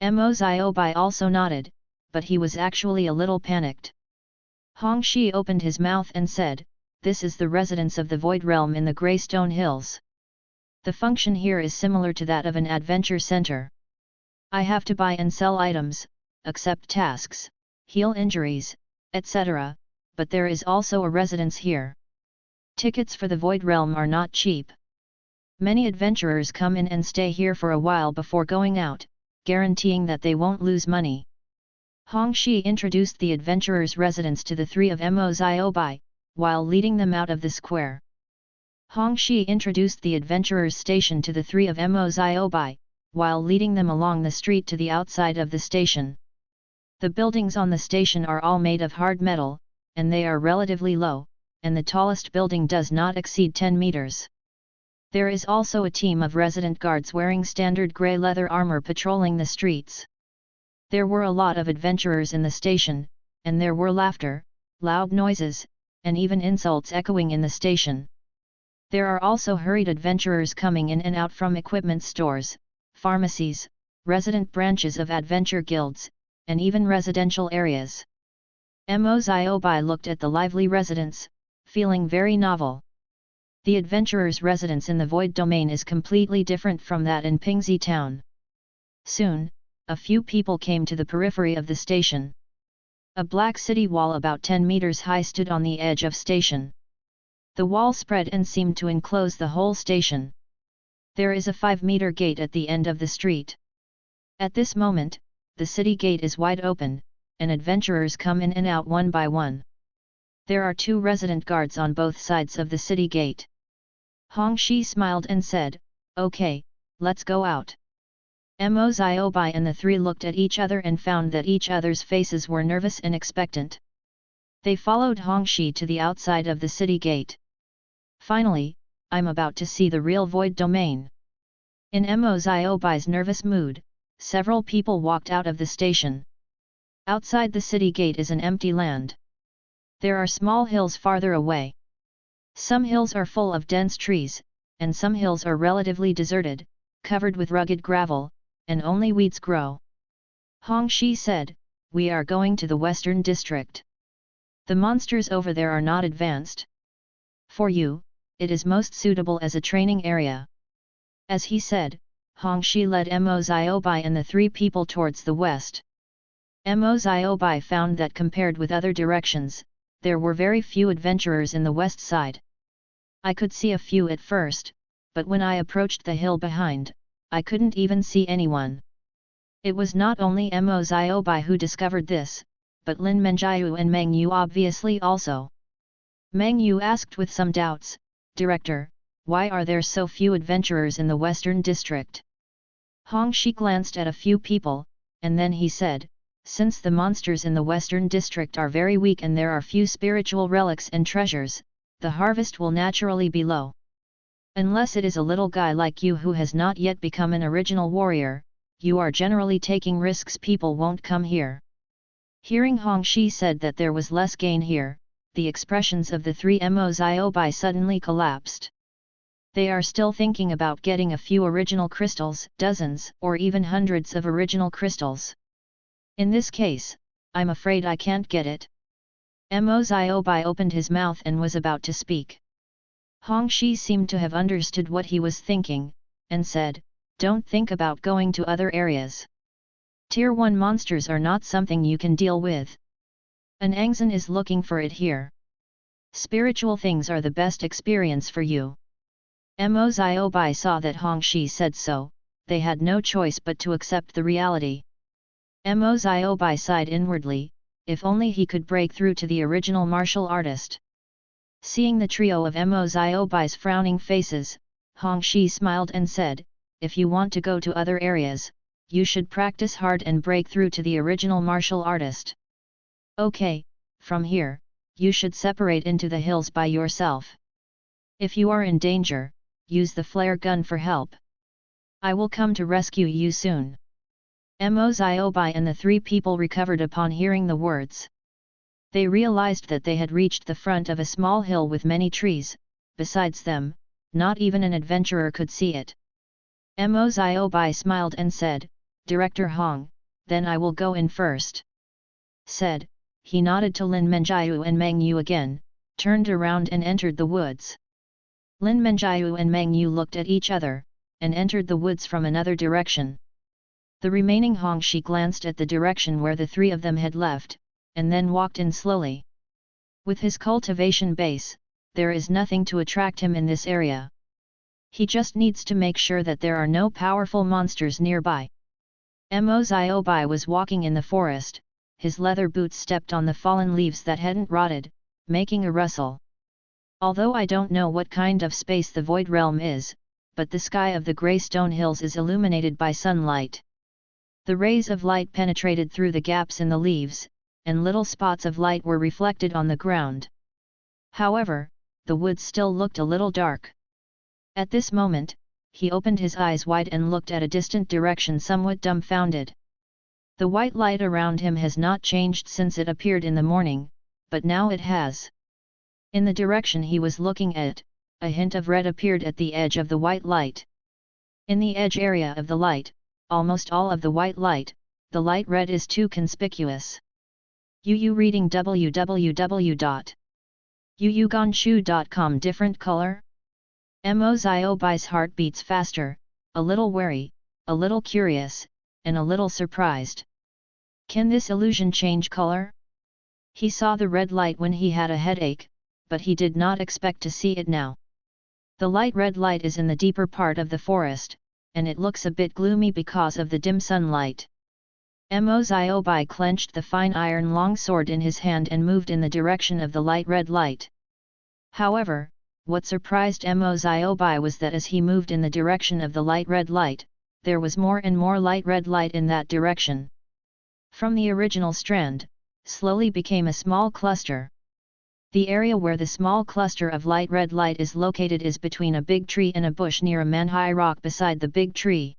Mo Ziobai also nodded, but he was actually a little panicked. Hongxi opened his mouth and said, "This is the residence of the Void Realm in the Greystone Hills. The function here is similar to that of an adventure center. I have to buy and sell items, accept tasks, heal injuries, etc., but there is also a residence here. Tickets for the Void Realm are not cheap. Many adventurers come in and stay here for a while before going out, guaranteeing that they won't lose money." Hongxi introduced the adventurers' residence to the three of Mo Ziobai, while leading them out of the square. Hongxi introduced the adventurers' station to the three of Mo Ziobai, while leading them along the street to the outside of the station. The buildings on the station are all made of hard metal, and they are relatively low, and the tallest building does not exceed 10 meters. There is also a team of resident guards wearing standard grey leather armor patrolling the streets. There were a lot of adventurers in the station, and there were laughter, loud noises, and even insults echoing in the station. There are also hurried adventurers coming in and out from equipment stores, pharmacies, resident branches of adventure guilds, and even residential areas. Mo Ziobai looked at the lively residence, feeling very novel. The adventurer's residence in the Void Domain is completely different from that in Pingxi town. Soon, a few people came to the periphery of the station. A black city wall about 10 meters high stood on the edge of station. The wall spread and seemed to enclose the whole station. There is a 5-meter gate at the end of the street. At this moment, the city gate is wide open, and adventurers come in and out one by one. There are 2 resident guards on both sides of the city gate. Hongxi smiled and said, "Okay, let's go out." Mo Ziobai and the 3 looked at each other and found that each other's faces were nervous and expectant. They followed Hongxi to the outside of the city gate. "Finally, I'm about to see the real Void Domain." In Mo Ziobai's nervous mood, several people walked out of the station. Outside the city gate is an empty land. There are small hills farther away. Some hills are full of dense trees, and some hills are relatively deserted, covered with rugged gravel, and only weeds grow. Hongxi said, "We are going to the western district. The monsters over there are not advanced. For you, it is most suitable as a training area. As he said, Hongxi led Mo Ziobai and the three people towards the west. Mo Ziobai found that compared with other directions, there were very few adventurers in the west side. I could see a few at first, but when I approached the hill behind, I couldn't even see anyone. It was not only Mo Ziobai who discovered this, but Lin Menjiu and Meng Yu obviously also. Meng Yu asked with some doubts, "Director, why are there so few adventurers in the western district?" Hongxi glanced at a few people, and then he said, "Since the monsters in the western district are very weak and there are few spiritual relics and treasures, the harvest will naturally be low. Unless it is a little guy like you who has not yet become an original warrior, you are generally taking risks, people won't come here." Hearing Hongxi said that there was less gain here, the expressions of the three Mo Ziobai suddenly collapsed. They are still thinking about getting a few original crystals, dozens or even hundreds of original crystals. In this case, I'm afraid I can't get it. Mo Ziobai opened his mouth and was about to speak. Hongxi seemed to have understood what he was thinking, and said, "Don't think about going to other areas. Tier 1 monsters are not something you can deal with. An Angzan is looking for it here. Spiritual things are the best experience for you." Mo Ziobai saw that Hongxi said so, they had no choice but to accept the reality. Mo Ziobai sighed inwardly, if only he could break through to the original martial artist. Seeing the trio of Mo Ziobai's frowning faces, Hongxi smiled and said, "If you want to go to other areas, you should practice hard and break through to the original martial artist. Okay, from here, you should separate into the hills by yourself. If you are in danger, use the flare gun for help. I will come to rescue you soon." Mo Ziobai and the three people recovered upon hearing the words. They realized that they had reached the front of a small hill with many trees, besides them, not even an adventurer could see it. Mo Ziobai smiled and said, "Director Hong, then I will go in first." Said, he nodded to Lin Menjiu and Meng Yu again, turned around and entered the woods. Lin Menjiu and Meng Yu looked at each other, and entered the woods from another direction. The remaining Hongxi glanced at the direction where the three of them had left, and then walked in slowly. With his cultivation base, there is nothing to attract him in this area. He just needs to make sure that there are no powerful monsters nearby. Mo Ziobai was walking in the forest, his leather boots stepped on the fallen leaves that hadn't rotted, making a rustle. Although I don't know what kind of space the Void Realm is, but the sky of the grey stone hills is illuminated by sunlight. The rays of light penetrated through the gaps in the leaves, and little spots of light were reflected on the ground. However, the woods still looked a little dark. At this moment, he opened his eyes wide and looked at a distant direction somewhat dumbfounded. The white light around him has not changed since it appeared in the morning, but now it has. In the direction he was looking at, a hint of red appeared at the edge of the white light. In the edge area of the light, almost all of the white light, the light red is too conspicuous. UU reading www.uuganshu.com. Different color? Mo Ziobai's heart beats faster, a little wary, a little curious, and a little surprised. Can this illusion change color? He saw the red light when he had a headache, but he did not expect to see it now. The light red light is in the deeper part of the forest, and it looks a bit gloomy because of the dim sunlight. Mo Ziobai clenched the fine iron longsword in his hand and moved in the direction of the light red light. However, what surprised Mo Ziobai was that as he moved in the direction of the light red light, there was more and more light red light in that direction. From the original strand, slowly became a small cluster. The area where the small cluster of light red light is located is between a big tree and a bush near a man-high rock beside the big tree.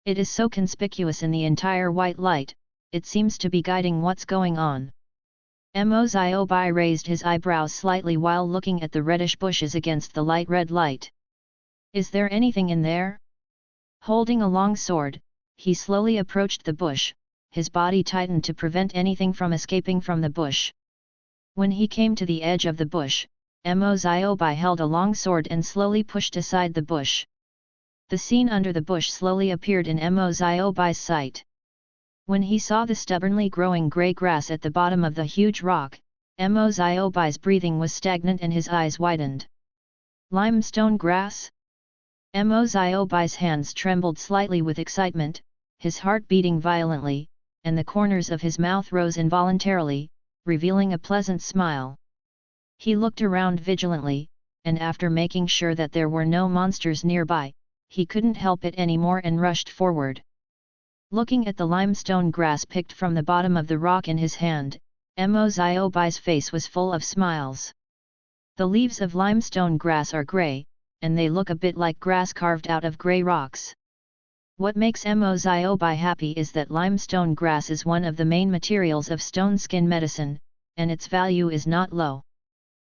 It is so conspicuous in the entire white light, it seems to be guiding what's going on. Mo Ziobai raised his eyebrows slightly while looking at the reddish bushes against the light red light. Is there anything in there? Holding a long sword, he slowly approached the bush, his body tightened to prevent anything from escaping from the bush. When he came to the edge of the bush, Mo-Ziobai held a long sword and slowly pushed aside the bush. The scene under the bush slowly appeared in Mo-Ziobai's sight. When he saw the stubbornly growing grey grass at the bottom of the huge rock, Mo-Ziobai's breathing was stagnant and his eyes widened. Limestone grass? Mo-Ziobai's hands trembled slightly with excitement, his heart beating violently, and the corners of his mouth rose involuntarily, revealing a pleasant smile. He looked around vigilantly, and after making sure that there were no monsters nearby, he couldn't help it anymore and rushed forward. Looking at the limestone grass picked from the bottom of the rock in his hand, Mo-Ziobai's face was full of smiles. The leaves of limestone grass are grey, and they look a bit like grass carved out of grey rocks. What makes Mo-Ziobai happy is that limestone grass is one of the main materials of stone skin medicine, and its value is not low.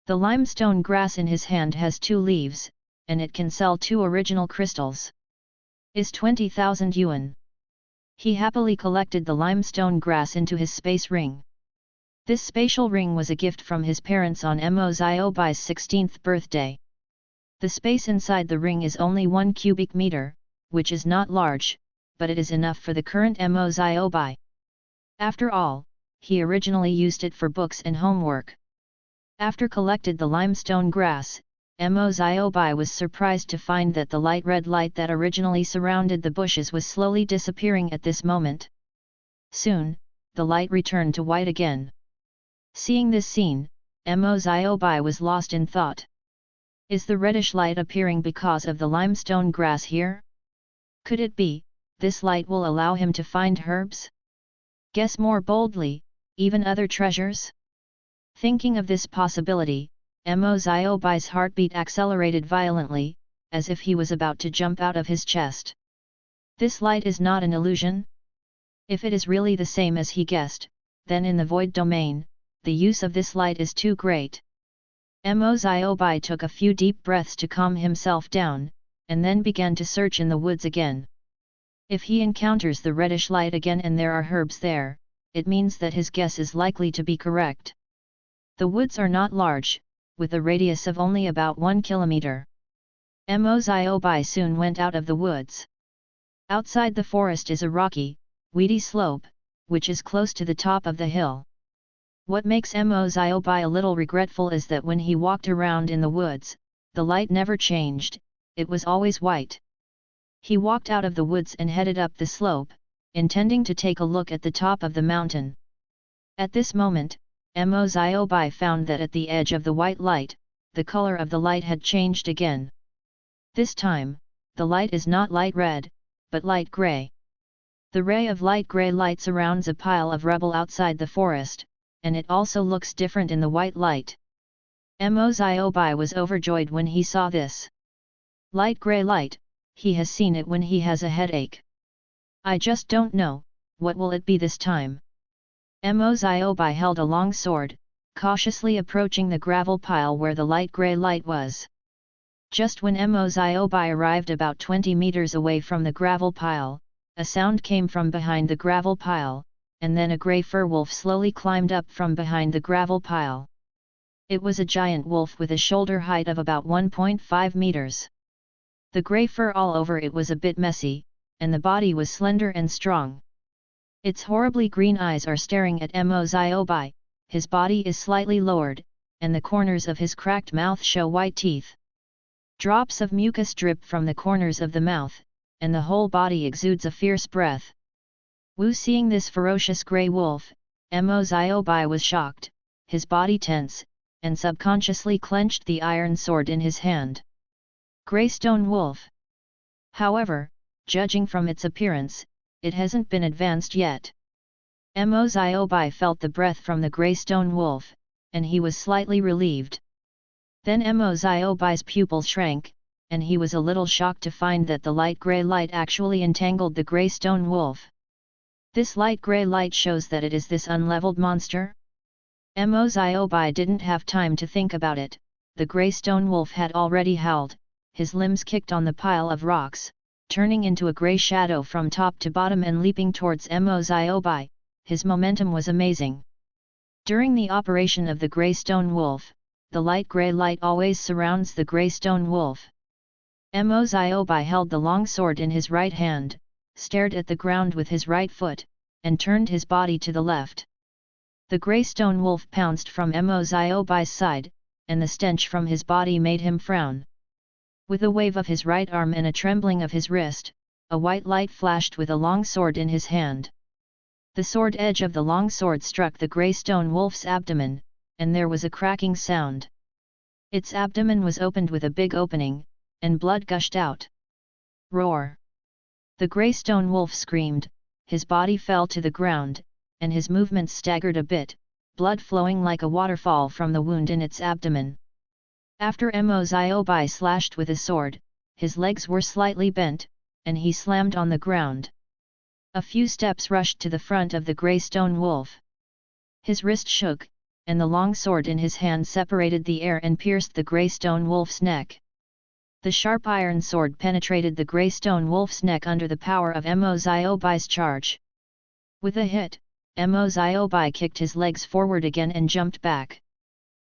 The limestone grass in his hand has 2 leaves, and it can sell 2 original crystals. Is 20,000 yuan. He happily collected the limestone grass into his space ring. This spatial ring was a gift from his parents on Mo-Ziobai's 16th birthday. The space inside the ring is only 1 cubic meter, which is not large, but it is enough for the current Mo-Ziobai. After all, he originally used it for books and homework. After collected the limestone grass, Mo-Ziobai was surprised to find that the light red light that originally surrounded the bushes was slowly disappearing at this moment. Soon, the light returned to white again. Seeing this scene, Mo-Ziobai was lost in thought. Is the reddish light appearing because of the limestone grass here? Could it be, this light will allow him to find herbs? Guess more boldly, even other treasures? Thinking of this possibility, Mo-Ziobai's heartbeat accelerated violently, as if he was about to jump out of his chest. This light is not an illusion? If it is really the same as he guessed, then in the void domain, the use of this light is too great. Mo-Ziobai took a few deep breaths to calm himself down, and then began to search in the woods again. If he encounters the reddish light again and there are herbs there, it means that his guess is likely to be correct. The woods are not large, with a radius of only about 1 kilometer. Mo-Ziobai soon went out of the woods. Outside the forest is a rocky, weedy slope, which is close to the top of the hill. What makes Mo-Ziobai a little regretful is that when he walked around in the woods, the light never changed, it was always white. He walked out of the woods and headed up the slope, intending to take a look at the top of the mountain. At this moment, Mo-Ziobai found that at the edge of the white light, the color of the light had changed again. This time, the light is not light red, but light grey. The ray of light grey light surrounds a pile of rubble outside the forest, and it also looks different in the white light. Mo-Ziobai was overjoyed when he saw this. Light grey light, he has seen it when he has a headache. I just don't know, what will it be this time? Mo-Ziobai held a long sword, cautiously approaching the gravel pile where the light grey light was. Just when Mo-Ziobai arrived about 20 meters away from the gravel pile, a sound came from behind the gravel pile, and then a grey fur wolf slowly climbed up from behind the gravel pile. It was a giant wolf with a shoulder height of about 1.5 meters. The grey fur all over it was a bit messy, and the body was slender and strong. Its horribly green eyes are staring at Mo-Ziobai, his body is slightly lowered, and the corners of his cracked mouth show white teeth. Drops of mucus drip from the corners of the mouth, and the whole body exudes a fierce breath. Seeing this ferocious grey wolf, Mo-Ziobai was shocked, his body tense, and subconsciously clenched the iron sword in his hand. Greystone wolf. However, judging from its appearance, it hasn't been advanced yet. Mo-Ziobai felt the breath from the greystone wolf, and he was slightly relieved. Then Mo-Ziobai's pupil shrank, and he was a little shocked to find that the light grey light actually entangled the greystone wolf. This light grey light shows that it is this unleveled monster? Mo-Ziobai didn't have time to think about it, the greystone wolf had already howled, his limbs kicked on the pile of rocks, turning into a grey shadow from top to bottom and leaping towards Mo-Ziobai. His momentum was amazing. During the operation of the greystone wolf, the light grey light always surrounds the grey stone wolf. Moziobai held the long sword in his right hand, stared at the ground with his right foot, and turned his body to the left. The grey stone wolf pounced from Moziobai's side, and the stench from his body made him frown. With a wave of his right arm and a trembling of his wrist, a white light flashed with a long sword in his hand. The sword edge of the long sword struck the grey stone wolf's abdomen, and there was a cracking sound. Its abdomen was opened with a big opening, and blood gushed out. Roar! The grey stone wolf screamed, his body fell to the ground, and his movements staggered a bit, blood flowing like a waterfall from the wound in its abdomen. After Moziobai slashed with his sword, his legs were slightly bent, and he slammed on the ground. A few steps rushed to the front of the grey stone wolf. His wrist shook, and the long sword in his hand separated the air and pierced the grey stone wolf's neck. The sharp iron sword penetrated the grey stone wolf's neck under the power of Moziobai's charge. With a hit, Moziobai kicked his legs forward again and jumped back.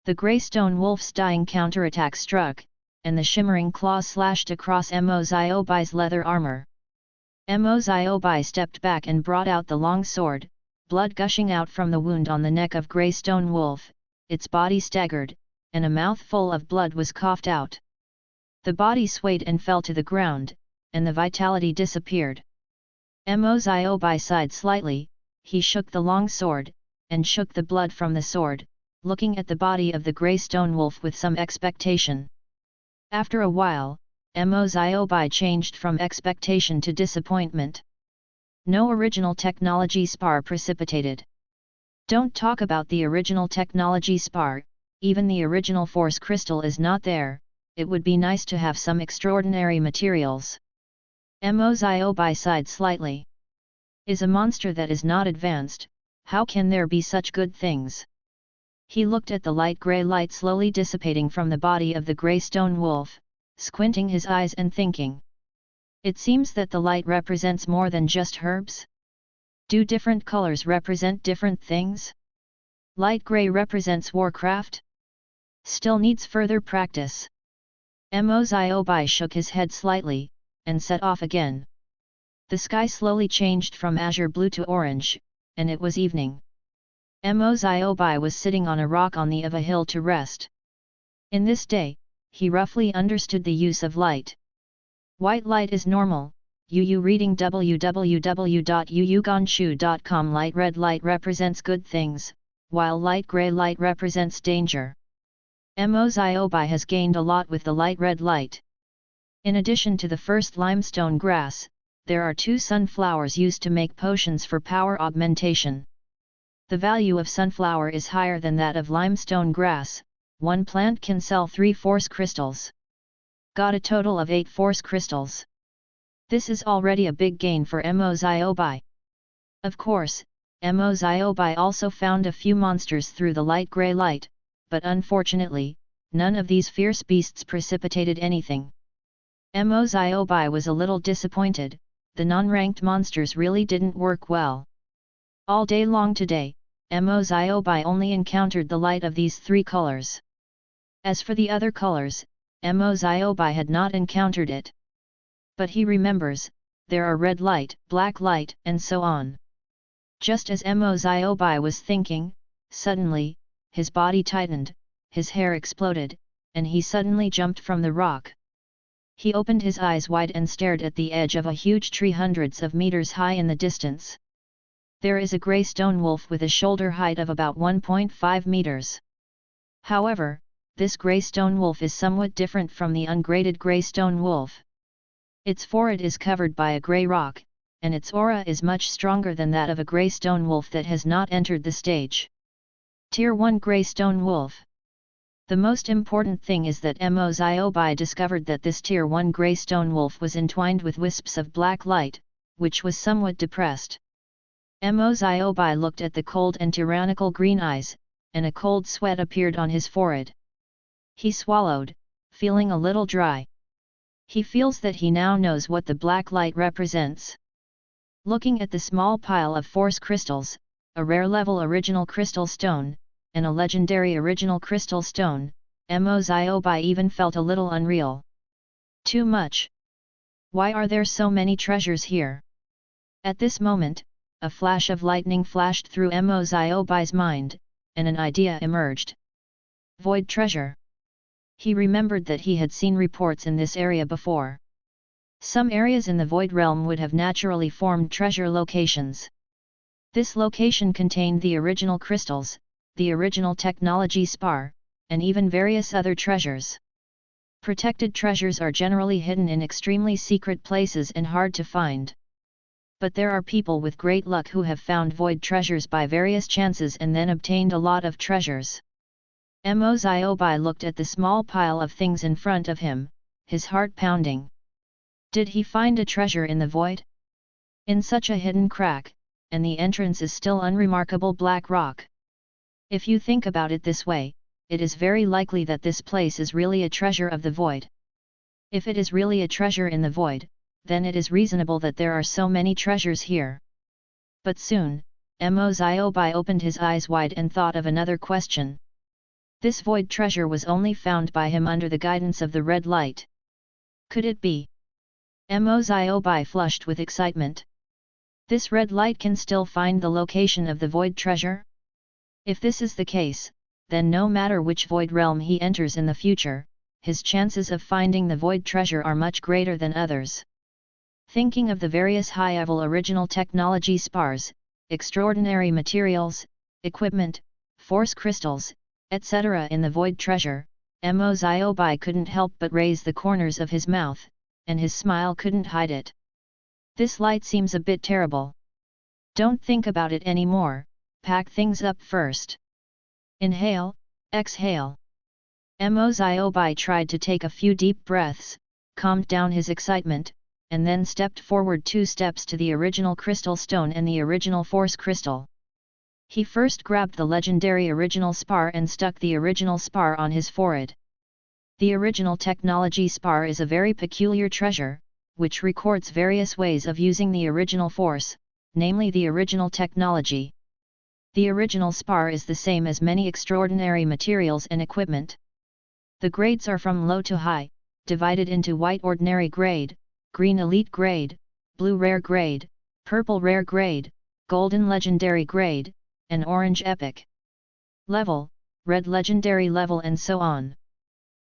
The grey stone wolf's dying counterattack struck, and the shimmering claws slashed across Moziobai's leather armor. Moziobai stepped back and brought out the long sword, blood gushing out from the wound on the neck of grey stone wolf, its body staggered, and a mouthful of blood was coughed out. The body swayed and fell to the ground, and the vitality disappeared. Moziobai sighed slightly, he shook the long sword, and shook the blood from the sword, looking at the body of the grey stone wolf with some expectation. After a while, Moziobai changed from expectation to disappointment. No original technology spar precipitated. Don't talk about the original technology spar, even the original force crystal is not there. It would be nice to have some extraordinary materials. Moziobai sighed slightly. Is a monster that is not advanced, how can there be such good things? He looked at the light grey light slowly dissipating from the body of the grey stone wolf, squinting his eyes and thinking. It seems that the light represents more than just herbs. Do different colors represent different things? Light grey represents warcraft? Still needs further practice. Moziobai shook his head slightly, and set off again. The sky slowly changed from azure blue to orange, and it was evening. Moziobai was sitting on a rock on the of a hill to rest. In this day, he roughly understood the use of light. White light is normal, UU reading www.uuganshu.com. Light red light represents good things, while light grey light represents danger. Moziobai has gained a lot with the light red light. In addition to the first limestone grass, there are 2 sunflowers used to make potions for power augmentation. The value of sunflower is higher than that of limestone grass. One plant can sell 3 force crystals. Got a total of 8 force crystals. This is already a big gain for Moziobai. Of course, Moziobai also found a few monsters through the light grey light, but unfortunately, none of these fierce beasts precipitated anything. Moziobai was a little disappointed. The non-ranked monsters really didn't work well. All day long today, Moziobai only encountered the light of these 3 colors. As for the other colors, Moziobai had not encountered it. But he remembers, there are red light, black light, and so on. Just as Moziobai was thinking, suddenly, his body tightened, his hair exploded, and he suddenly jumped from the rock. He opened his eyes wide and stared at the edge of a huge tree hundreds of meters high in the distance. There is a grey stone wolf with a shoulder height of about 1.5 meters. However, this grey stone wolf is somewhat different from the ungraded grey stone wolf. Its forehead is covered by a grey rock, and its aura is much stronger than that of a grey stone wolf that has not entered the stage. Tier 1 grey stone wolf. The most important thing is that Moziobai discovered that this Tier 1 grey stone wolf was entwined with wisps of black light, which was somewhat depressed. Moziobai looked at the cold and tyrannical green eyes, and a cold sweat appeared on his forehead. He swallowed, feeling a little dry. He feels that he now knows what the black light represents. Looking at the small pile of force crystals, a rare level original crystal stone, and a legendary original crystal stone, Moziobai even felt a little unreal. Too much. Why are there so many treasures here? At this moment, a flash of lightning flashed through Moziobai's mind, and an idea emerged. Void treasure. He remembered that he had seen reports in this area before. Some areas in the Void Realm would have naturally formed treasure locations. This location contained the original crystals, the original technology spar, and even various other treasures. Protected treasures are generally hidden in extremely secret places and hard to find. But there are people with great luck who have found void treasures by various chances and then obtained a lot of treasures. Moziobai looked at the small pile of things in front of him, his heart pounding. Did he find a treasure in the void? In such a hidden crack, and the entrance is still unremarkable black rock. If you think about it this way, it is very likely that this place is really a treasure of the void. If it is really a treasure in the void, then it is reasonable that there are so many treasures here. But soon, Moziobai opened his eyes wide and thought of another question. This void treasure was only found by him under the guidance of the red light. Could it be? Moziobai flushed with excitement. This red light can still find the location of the void treasure? If this is the case, then no matter which void realm he enters in the future, his chances of finding the void treasure are much greater than others. Thinking of the various high-level original technology spars, extraordinary materials, equipment, force crystals, etc. in the void treasure, Moziobai couldn't help but raise the corners of his mouth, and his smile couldn't hide it. This light seems a bit terrible. Don't think about it anymore, pack things up first. Inhale, exhale. Moziobai tried to take a few deep breaths, calmed down his excitement, and then stepped forward 2 steps to the original crystal stone and the original force crystal. He first grabbed the legendary original spar and stuck the original spar on his forehead. The original technology spar is a very peculiar treasure, which records various ways of using the original force, namely the original technology. The original spar is the same as many extraordinary materials and equipment. The grades are from low to high, divided into white ordinary grade, green elite grade, blue rare grade, purple rare grade, golden legendary grade, and orange epic level, red legendary level, and so on.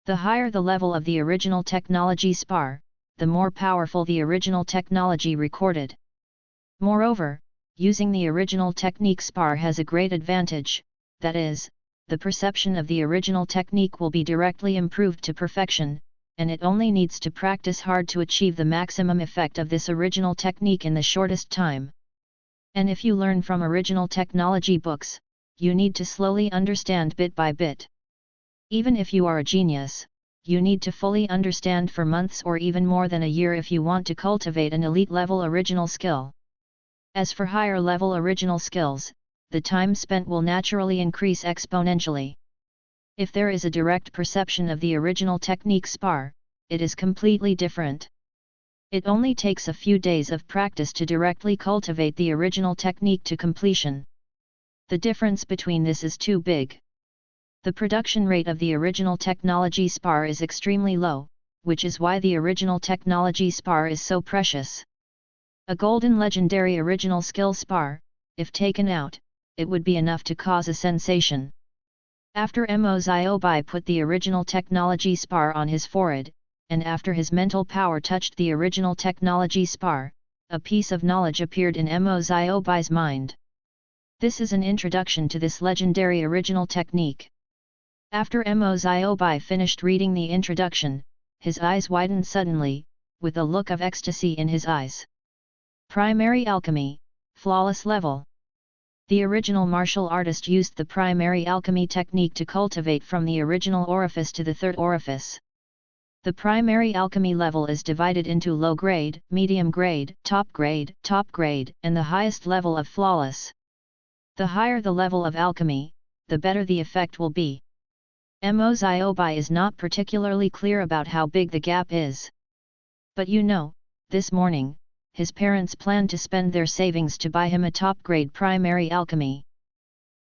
The higher the level of the original technology spar, the more powerful the original technology recorded. Moreover, using the original technique spar has a great advantage, that is, the perception of the original technique will be directly improved to perfection, and it only needs to practice hard to achieve the maximum effect of this original technique in the shortest time. And if you learn from original technology books, you need to slowly understand bit by bit. Even if you are a genius, you need to fully understand for months or even more than a year if you want to cultivate an elite level original skill. As for higher level original skills, the time spent will naturally increase exponentially. If there is a direct perception of the original technique spar, it is completely different. It only takes a few days of practice to directly cultivate the original technique to completion. The difference between this is too big. The production rate of the original technology spar is extremely low, which is why the original technology spar is so precious. A golden legendary original skill spar, if taken out, it would be enough to cause a sensation. After Moziobai put the original technology spar on his forehead, and after his mental power touched the original technology spar, a piece of knowledge appeared in Moziobai's mind. This is an introduction to this legendary original technique. After Moziobai finished reading the introduction, his eyes widened suddenly, with a look of ecstasy in his eyes. Primary alchemy, flawless level. The original martial artist used the primary alchemy technique to cultivate from the original orifice to the third orifice. The primary alchemy level is divided into low grade, medium grade, top grade, and the highest level of flawless. The higher the level of alchemy, the better the effect will be. Moziobai is not particularly clear about how big the gap is. But this morning, his parents planned to spend their savings to buy him a top-grade primary alchemy.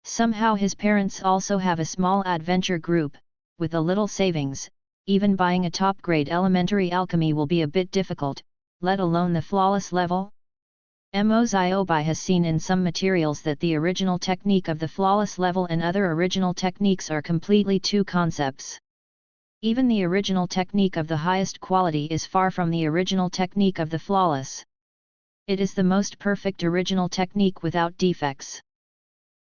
Somehow his parents also have a small adventure group, with a little savings, even buying a top-grade elementary alchemy will be a bit difficult, let alone the flawless level? Moziobi has seen in some materials that the original technique of the flawless level and other original techniques are completely two concepts. Even the original technique of the highest quality is far from the original technique of the flawless. It is the most perfect original technique without defects.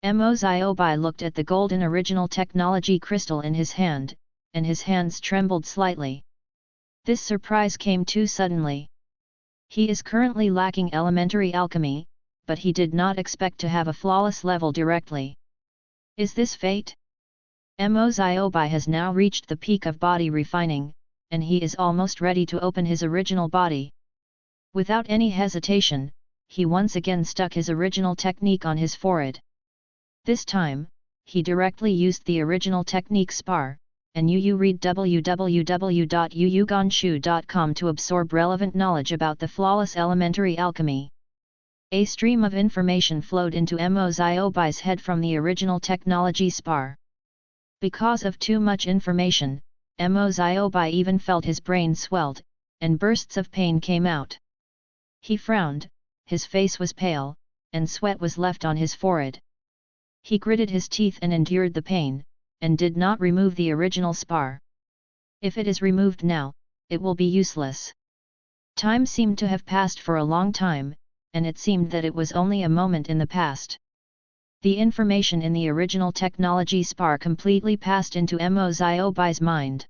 Moziobi looked at the golden original technology crystal in his hand, and his hands trembled slightly. This surprise came too suddenly. He is currently lacking elementary alchemy, but he did not expect to have a flawless level directly. Is this fate? Moziobi has now reached the peak of body refining, and he is almost ready to open his original body. Without any hesitation, he once again stuck his original technique on his forehead. This time, he directly used the original technique spar, and you read www.yuyuganshu.com to absorb relevant knowledge about the flawless elementary alchemy. A stream of information flowed into Moziobi's head from the original technology spar. Because of too much information, Moziobi even felt his brain swelled, and bursts of pain came out. He frowned, his face was pale, and sweat was left on his forehead. He gritted his teeth and endured the pain, and did not remove the original spar. If it is removed now, it will be useless. Time seemed to have passed for a long time, and it seemed that it was only a moment in the past. The information in the original technology spar completely passed into Moziobi's mind.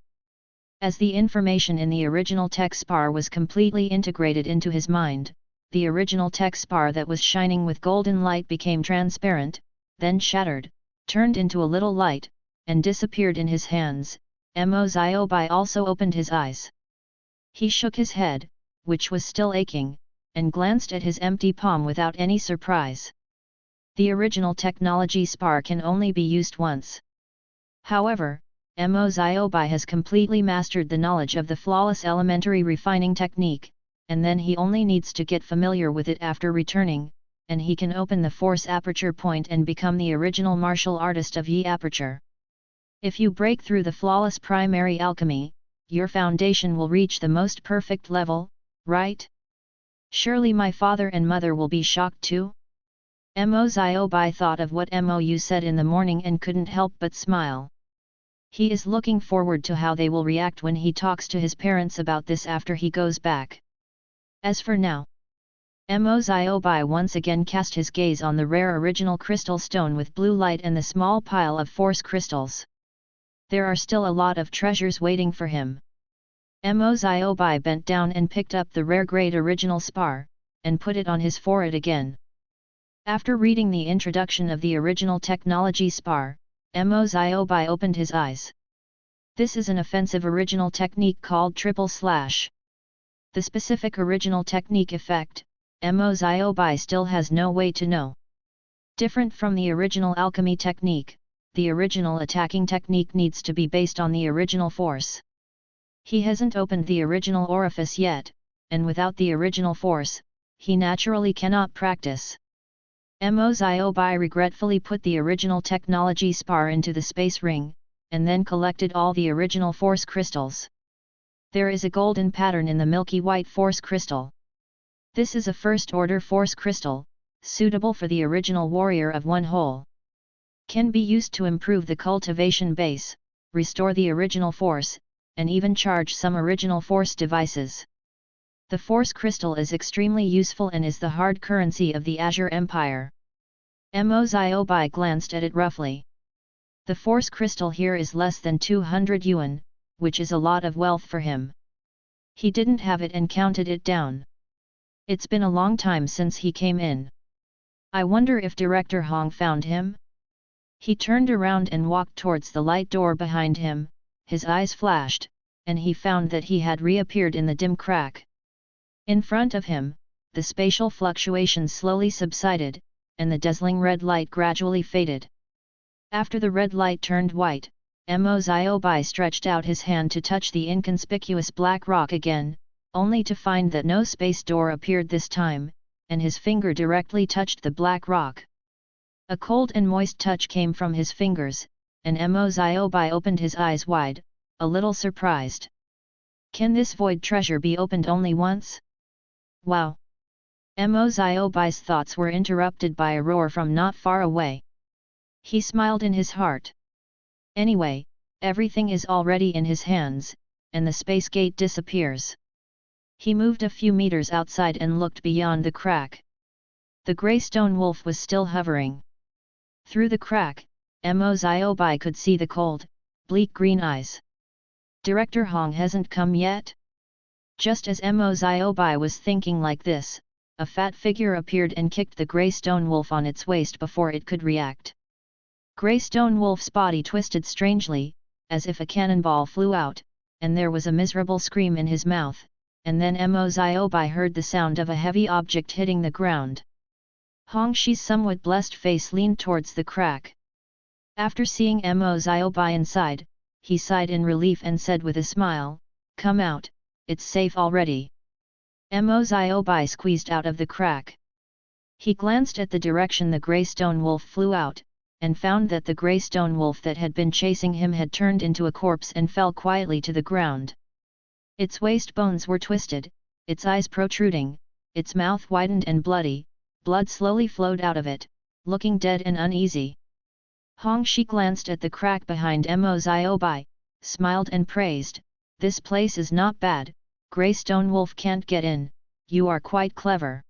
As the information in the original tech spar was completely integrated into his mind, the original tech spar that was shining with golden light became transparent, then shattered, turned into a little light, and disappeared in his hands. Moziobi also opened his eyes. He shook his head, which was still aching, and glanced at his empty palm without any surprise. The original technology spar can only be used once. However, Moziobi has completely mastered the knowledge of the flawless elementary refining technique, and then he only needs to get familiar with it after returning, and he can open the force aperture point and become the original martial artist of Yi aperture. If you break through the flawless primary alchemy, your foundation will reach the most perfect level, right? Surely my father and mother will be shocked too? Moziobi thought of what Mou said in the morning and couldn't help but smile. He is looking forward to how they will react when he talks to his parents about this after he goes back. As for now, Moziobi once again cast his gaze on the rare original crystal stone with blue light and the small pile of force crystals. There are still a lot of treasures waiting for him. Moziobi bent down and picked up the rare grade original spar, and put it on his forehead again. After reading the introduction of the original technology spar, Moziobi opened his eyes. This is an offensive original technique called triple slash. The specific original technique effect, Moziobi still has no way to know. Different from the original alchemy technique, the original attacking technique needs to be based on the original force. He hasn't opened the original orifice yet, and without the original force, he naturally cannot practice. Moziobi regretfully put the original technology spar into the space ring, and then collected all the original force crystals. There is a golden pattern in the milky white force crystal. This is a first-order force crystal, suitable for the original warrior of one whole. Can be used to improve the cultivation base, restore the original force, and even charge some original force devices. The force crystal is extremely useful and is the hard currency of the Azure Empire. Moziobi glanced at it roughly. The force crystal here is less than 200 yuan, which is a lot of wealth for him. He didn't have it and counted it down. It's been a long time since he came in. I wonder if Director Hong found him? He turned around and walked towards the light door behind him, his eyes flashed, and he found that he had reappeared in the dim crack. In front of him, the spatial fluctuations slowly subsided, and the dazzling red light gradually faded. After the red light turned white, Moziobi stretched out his hand to touch the inconspicuous black rock again, only to find that no space door appeared this time, and his finger directly touched the black rock. A cold and moist touch came from his fingers, and Mo Ziobai opened his eyes wide, a little surprised. Can this void treasure be opened only once? Wow! Mo Ziobai's thoughts were interrupted by a roar from not far away. He smiled in his heart. Anyway, everything is already in his hands, and the space gate disappears. He moved a few meters outside and looked beyond the crack. The grey stone wolf was still hovering. Through the crack, Mo Ziobai could see the cold, bleak green eyes. Director Hong hasn't come yet? Just as Mo Ziobai was thinking like this, a fat figure appeared and kicked the grey stone wolf on its waist before it could react. Grey stone wolf's body twisted strangely, as if a cannonball flew out, and there was a miserable scream in his mouth, and then Mo Ziobai heard the sound of a heavy object hitting the ground. Hong Shi's somewhat blessed face leaned towards the crack. After seeing Mo Ziobai inside, he sighed in relief and said with a smile, "Come out, it's safe already." Mo Ziobai squeezed out of the crack. He glanced at the direction the grey stone wolf flew out, and found that the grey stone wolf that had been chasing him had turned into a corpse and fell quietly to the ground. Its waist bones were twisted, its eyes protruding, its mouth widened and bloody, blood slowly flowed out of it, looking dead and uneasy. Hong Shi glanced at the crack behind Mo Ziobai, smiled and praised, "This place is not bad, grey stone wolf can't get in, you are quite clever."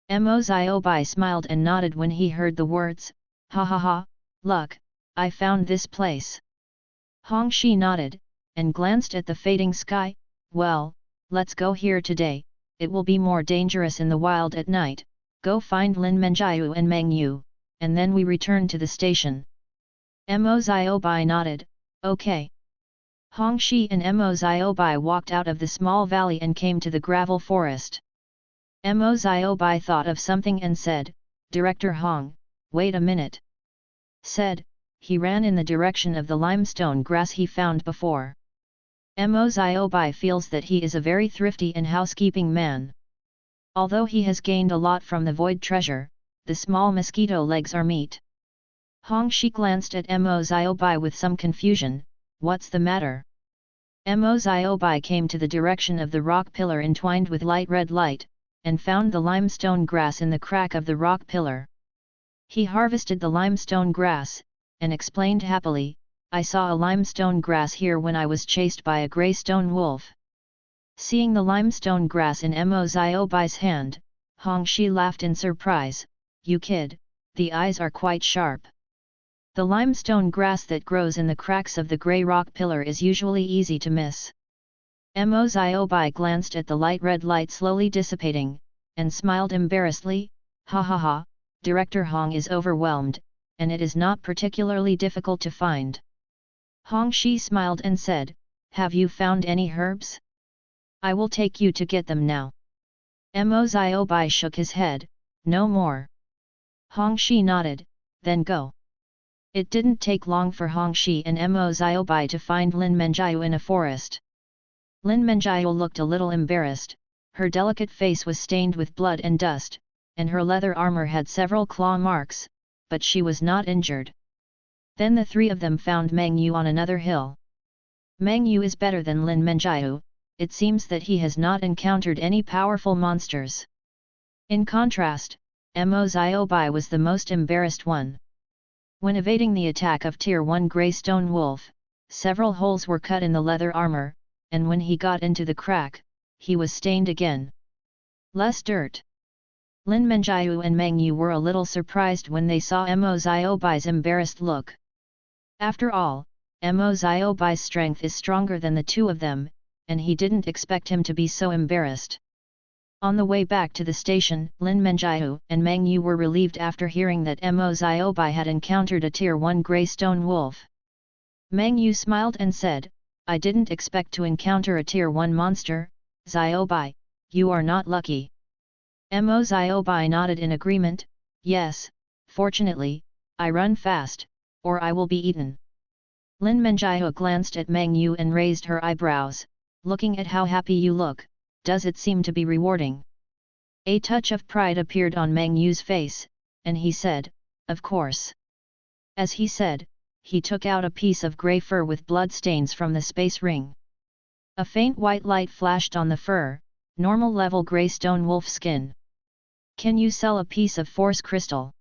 Mo Ziobai smiled and nodded when he heard the words, "Ha ha ha, luck, I found this place." Hong Shi nodded, and glanced at the fading sky, "Well, let's go here today, it will be more dangerous in the wild at night, go find Lin Menjiu and Meng Yu, and then we return to the station." Mo Ziobai nodded, "Okay." Hong Shi and Mo Ziobai walked out of the small valley and came to the gravel forest. Mo Ziobai thought of something and said, "Director Hong, wait a minute." Said, he ran in the direction of the limestone grass he found before. Mo Ziobai feels that he is a very thrifty and housekeeping man. Although he has gained a lot from the void treasure, the small mosquito legs are meat. Hong Shi glanced at Mo Ziobai with some confusion, "What's the matter?" Mo Ziobai came to the direction of the rock pillar entwined with light red light, and found the limestone grass in the crack of the rock pillar. He harvested the limestone grass, and explained happily, "I saw a limestone grass here when I was chased by a grey stone wolf." Seeing the limestone grass in Mo Ziobai's hand, Hong Shi laughed in surprise, "You kid, the eyes are quite sharp." The limestone grass that grows in the cracks of the grey rock pillar is usually easy to miss. Mo Ziobai glanced at the light red light slowly dissipating, and smiled embarrassedly, "Ha ha ha, Director Hong is overwhelmed, and it is not particularly difficult to find." Hong Shi smiled and said, "Have you found any herbs? I will take you to get them now." Mo Ziobai shook his head, "No more." Hong Shi nodded, "Then go." It didn't take long for Hong Shi and Mo Ziobai to find Lin Menjiu in a forest. Lin Menjiu looked a little embarrassed, her delicate face was stained with blood and dust, and her leather armor had several claw marks, but she was not injured. Then the three of them found Meng Yu on another hill. Meng Yu is better than Lin Menjiu, it seems that he has not encountered any powerful monsters. In contrast, Mo Ziobai was the most embarrassed one. When evading the attack of Tier 1 Grey Stone Wolf, several holes were cut in the leather armor, and when he got into the crack, he was stained again. Less dirt. Lin Menjiu and Meng Yu were a little surprised when they saw Mo Ziobai's embarrassed look. After all, Mo Ziobai's strength is stronger than the two of them, and he didn't expect him to be so embarrassed. On the way back to the station, Lin Menjiu and Meng Yu were relieved after hearing that Mo Ziobai had encountered a Tier 1 Grey Stone Wolf. Meng Yu smiled and said, "I didn't expect to encounter a Tier 1 monster, Ziobai, you are not lucky." Mo Ziobai nodded in agreement, "Yes, fortunately, I run fast, or I will be eaten." Lin Menjiu glanced at Meng Yu and raised her eyebrows, "Looking at how happy you look, does it seem to be rewarding?" A touch of pride appeared on Meng Yu's face, and he said, "Of course." As he said, he took out a piece of grey fur with blood stains from the space ring. A faint white light flashed on the fur, normal level grey stone wolf skin. Can you sell a piece of force crystal?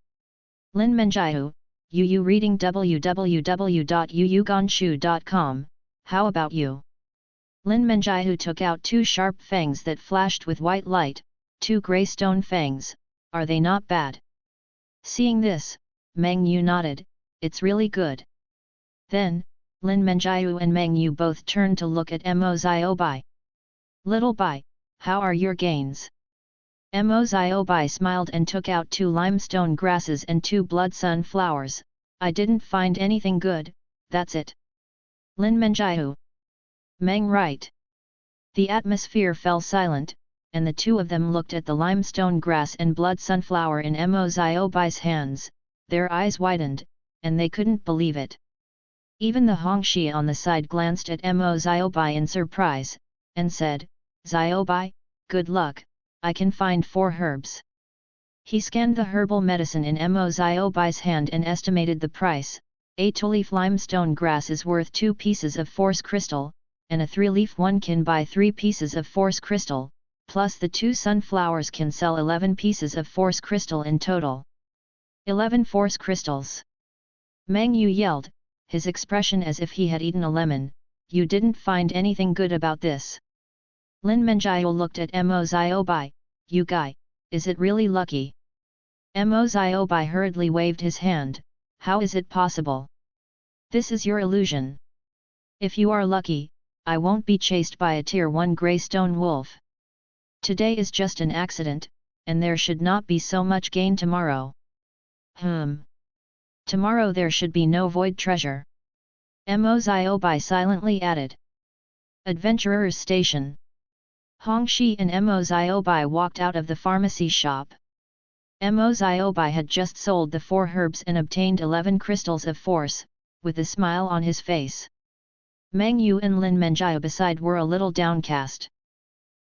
Lin Menjiu, Yu reading www.yuyuganshu.com, how about you? Lin Menjiu took out 2 sharp fangs that flashed with white light, 2 grey stone fangs, are they not bad? Seeing this, Meng Yu nodded, it's really good. Then, Lin Menjiu and Meng Yu both turned to look at Mo Ziobai. Little Bai, how are your gains? Mo Ziobai smiled and took out 2 limestone grasses and 2 blood sun flowers. I didn't find anything good, that's it. Lin Menjiu. Meng right. The atmosphere fell silent, and the 2 of them looked at the limestone grass and blood sunflower in Mo Ziobai's hands, their eyes widened, and they couldn't believe it. Even the Hongxi on the side glanced at Mo Ziobai in surprise, and said, Ziobai, good luck, I can find 4 herbs. He scanned the herbal medicine in Mo Ziobai's hand and estimated the price. A 2-leaf limestone grass is worth 2 pieces of force crystal, and a 3-leaf one can buy 3 pieces of force crystal, plus the 2 sunflowers can sell 11 pieces of force crystal in total. 11 force crystals. Meng Yu yelled, his expression as if he had eaten a lemon. You didn't find anything good about this. Lin Menjiu looked at Mo Ziobai, you guy, is it really lucky? Mo Ziobai hurriedly waved his hand, how is it possible? This is your illusion. If you are lucky, I won't be chased by a tier 1 grey stone wolf. Today is just an accident, and there should not be so much gain tomorrow. Tomorrow there should be no void treasure. Mo Ziobai silently added. Adventurers Station. Hongxi and Mo Ziobai walked out of the pharmacy shop. Mo Ziobai had just sold the 4 herbs and obtained 11 crystals of force, with a smile on his face. Meng Yu and Lin Menjiu beside were a little downcast.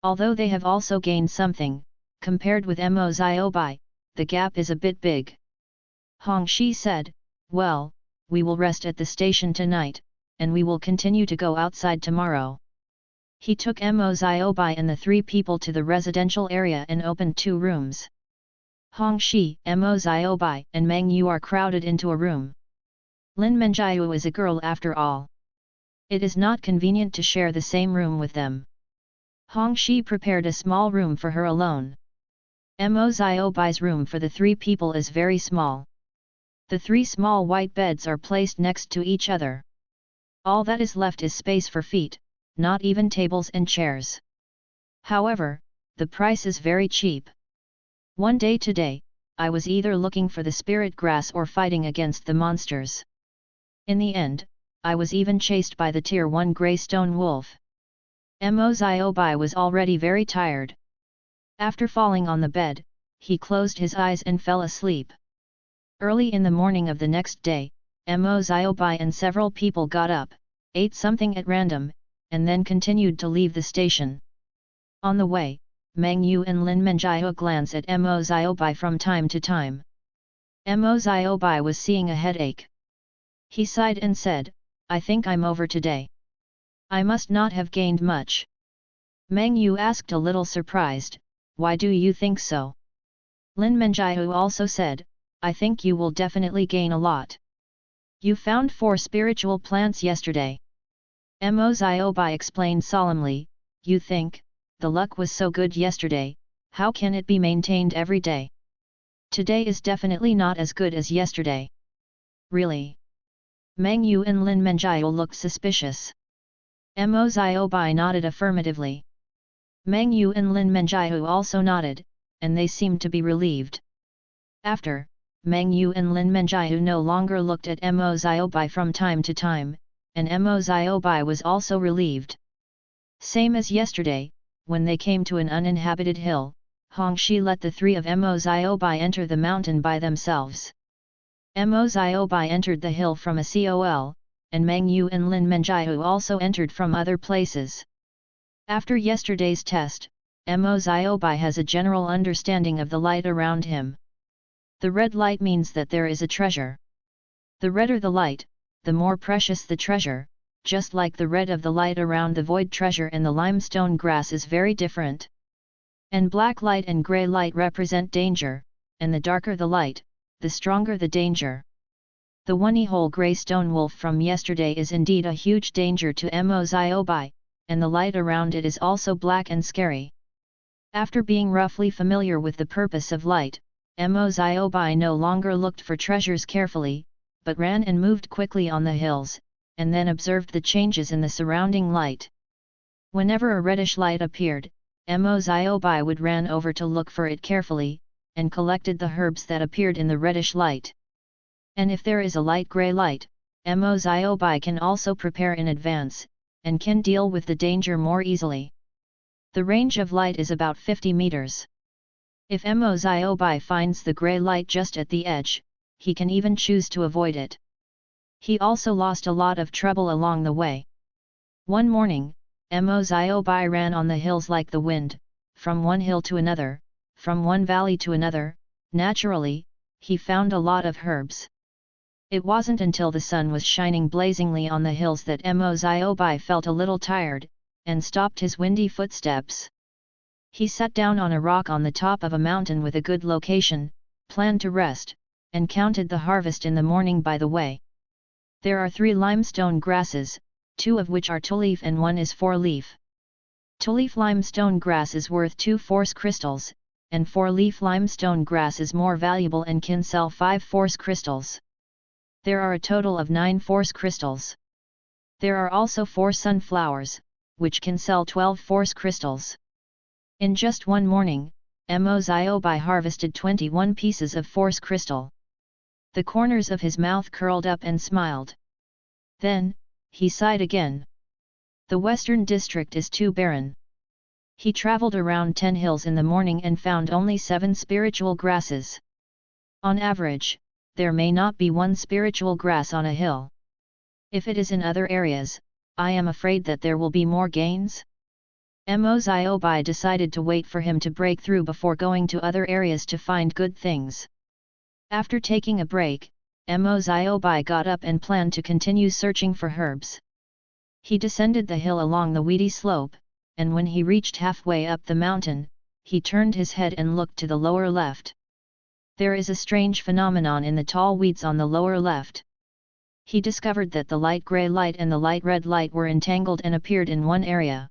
Although they have also gained something, compared with Mo Ziobai, the gap is a bit big. Hongxi said, well, we will rest at the station tonight, and we will continue to go outside tomorrow. He took Mo Ziobai and the 3 people to the residential area and opened 2 rooms. Hongxi, Mo Ziobai and Meng Yu are crowded into a room. Lin Menjiu is a girl after all. It is not convenient to share the same room with them. Hongxi prepared a small room for her alone. Mo Ziobai's room for the 3 people is very small. The 3 small white beds are placed next to each other. All that is left is space for feet, not even tables and chairs. However, the price is very cheap. One day today, I was either looking for the spirit grass or fighting against the monsters. In the end, I was even chased by the tier 1 grey stone wolf. Mo Ziobai was already very tired. After falling on the bed, he closed his eyes and fell asleep. Early in the morning of the next day, Mo Ziobai and several people got up, ate something at random, and then continued to leave the station. On the way, Meng Yu and Lin Menjiu glanced at Mo Ziobai from time to time. Mo Ziobai was seeing a headache. He sighed and said, I think I'm over today. I must not have gained much. Meng Yu asked a little surprised, why do you think so? Lin Menjiu also said, I think you will definitely gain a lot. You found 4 spiritual plants yesterday. Mo Ziobai explained solemnly, you think, the luck was so good yesterday, how can it be maintained every day? Today is definitely not as good as yesterday. Really? Meng Yu and Lin Menjiu looked suspicious. Mo Ziobai nodded affirmatively. Meng Yu and Lin Menjiu also nodded, and they seemed to be relieved. After, Meng Yu and Lin Menjiu no longer looked at Mo Ziobai from time to time, and Mo Ziobai was also relieved. Same as yesterday, when they came to an uninhabited hill, Hongxi let the 3 of Mo Ziobai enter the mountain by themselves. Mo Ziobai entered the hill from a col, and Meng Yu and Lin Menjiu also entered from other places. After yesterday's test, Mo Ziobai has a general understanding of the light around him. The red light means that there is a treasure. The redder the light, the more precious the treasure, just like the red of the light around the void treasure and the limestone grass is very different. And black light and grey light represent danger, and the darker the light, the stronger the danger. The one-hole grey stone wolf from yesterday is indeed a huge danger to Moziobi, and the light around it is also black and scary. After being roughly familiar with the purpose of light, Moziobi no longer looked for treasures carefully, but ran and moved quickly on the hills, and then observed the changes in the surrounding light. Whenever a reddish light appeared, Moziobi would ran over to look for it carefully, and collected the herbs that appeared in the reddish light. And if there is a light grey light, Moziobi can also prepare in advance, and can deal with the danger more easily. The range of light is about 50 meters. If Moziobi finds the grey light just at the edge, he can even choose to avoid it. He also lost a lot of trouble along the way. One morning, Moziobi ran on the hills like the wind, from one hill to another, from one valley to another. Naturally, he found a lot of herbs. It wasn't until the sun was shining blazingly on the hills that Moziobi felt a little tired, and stopped his windy footsteps. He sat down on a rock on the top of a mountain with a good location, planned to rest, and counted the harvest in the morning by the way. There are 3 limestone grasses, 2 of which are two-leaf and 1 is four-leaf. Two-leaf limestone grass is worth 2 force crystals, and four-leaf limestone grass is more valuable and can sell 5 force crystals. There are a total of 9 force crystals. There are also 4 sunflowers, which can sell 12 force crystals. In just one morning, Moziobi harvested 21 pieces of force crystal. The corners of his mouth curled up and smiled. Then, he sighed again. The western district is too barren. He traveled around 10 hills in the morning and found only 7 spiritual grasses. On average, there may not be 1 spiritual grass on a hill. If it is in other areas, I am afraid that there will be more gains. Moziobi decided to wait for him to break through before going to other areas to find good things. After taking a break, Moziobi got up and planned to continue searching for herbs. He descended the hill along the weedy slope, and when he reached halfway up the mountain, he turned his head and looked to the lower left. There is a strange phenomenon in the tall weeds on the lower left. He discovered that the light grey light and the light red light were entangled and appeared in one area.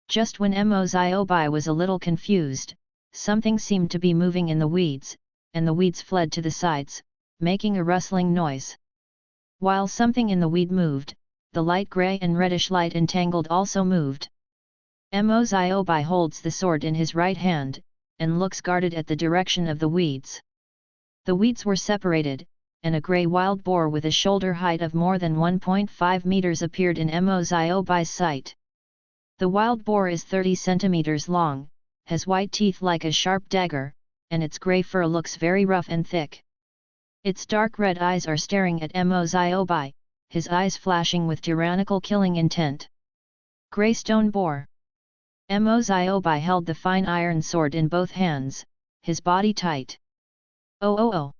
Just when Moziobi was a little confused, something seemed to be moving in the weeds, and the weeds fled to the sides, making a rustling noise. While something in the weed moved, the light grey and reddish light entangled also moved. Moziobi holds the sword in his right hand, and looks guarded at the direction of the weeds. The weeds were separated, and a grey wild boar with a shoulder height of more than 1.5 meters appeared in Moziobi's sight. The wild boar is 30 centimeters long, has white teeth like a sharp dagger, and its grey fur looks very rough and thick. Its dark red eyes are staring at Moziobi, his eyes flashing with tyrannical killing intent. Grey stone boar. Moziobi held the fine iron sword in both hands, his body tight. Oh oh oh!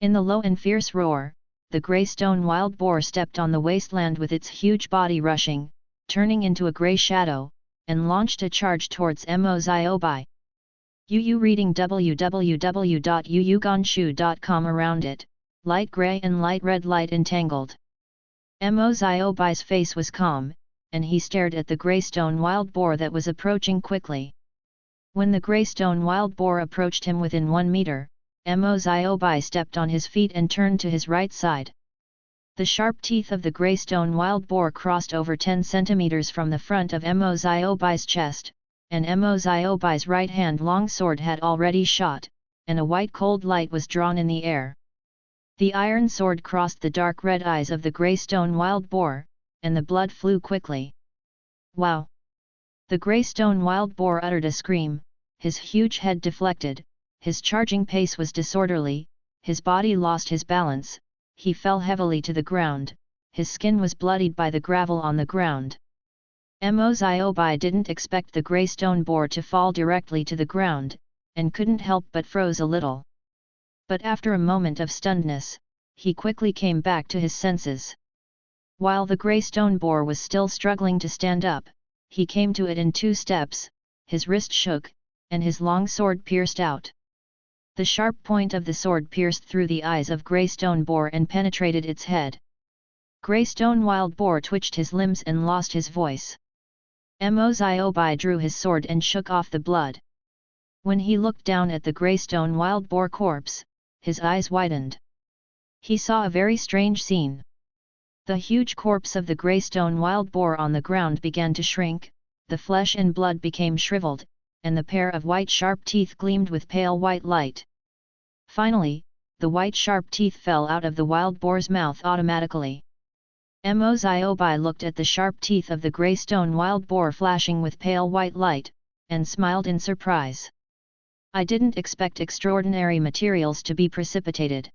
In the low and fierce roar, the grey stone wild boar stepped on the wasteland with its huge body rushing, turning into a grey shadow, and launched a charge towards Moziobi. Yu reading www.yuyuganshu.com. Around it, light grey and light red light entangled. Moziobi's face was calm, and he stared at the grey stone wild boar that was approaching quickly. When the grey stone wild boar approached him within 1 meter, Moziobi stepped on his feet and turned to his right side. The sharp teeth of the grey stone wild boar crossed over 10 centimeters from the front of Moziobi's chest, and Moziobi's right hand long sword had already shot, and a white cold light was drawn in the air. The iron sword crossed the dark red eyes of the grey stone wild boar, and the blood flew quickly. Wow! The grey stone wild boar uttered a scream, his huge head deflected, his charging pace was disorderly, his body lost his balance, he fell heavily to the ground, his skin was bloodied by the gravel on the ground. Moziobi didn't expect the grey stone boar to fall directly to the ground, and couldn't help but froze a little. But after a moment of stunnedness, he quickly came back to his senses. While the grey stone boar was still struggling to stand up, he came to it in 2 steps, his wrist shook, and his long sword pierced out. The sharp point of the sword pierced through the eyes of grey stone boar and penetrated its head. Grey stone wild boar twitched his limbs and lost his voice. Moziobai drew his sword and shook off the blood. When he looked down at the grey stone wild boar corpse, his eyes widened. He saw a very strange scene. The huge corpse of the grey stone wild boar on the ground began to shrink, the flesh and blood became shriveled, and the pair of white sharp teeth gleamed with pale white light. Finally, the white sharp teeth fell out of the wild boar's mouth automatically. Moziobai looked at the sharp teeth of the grey stone wild boar flashing with pale white light, and smiled in surprise. I didn't expect extraordinary materials to be precipitated.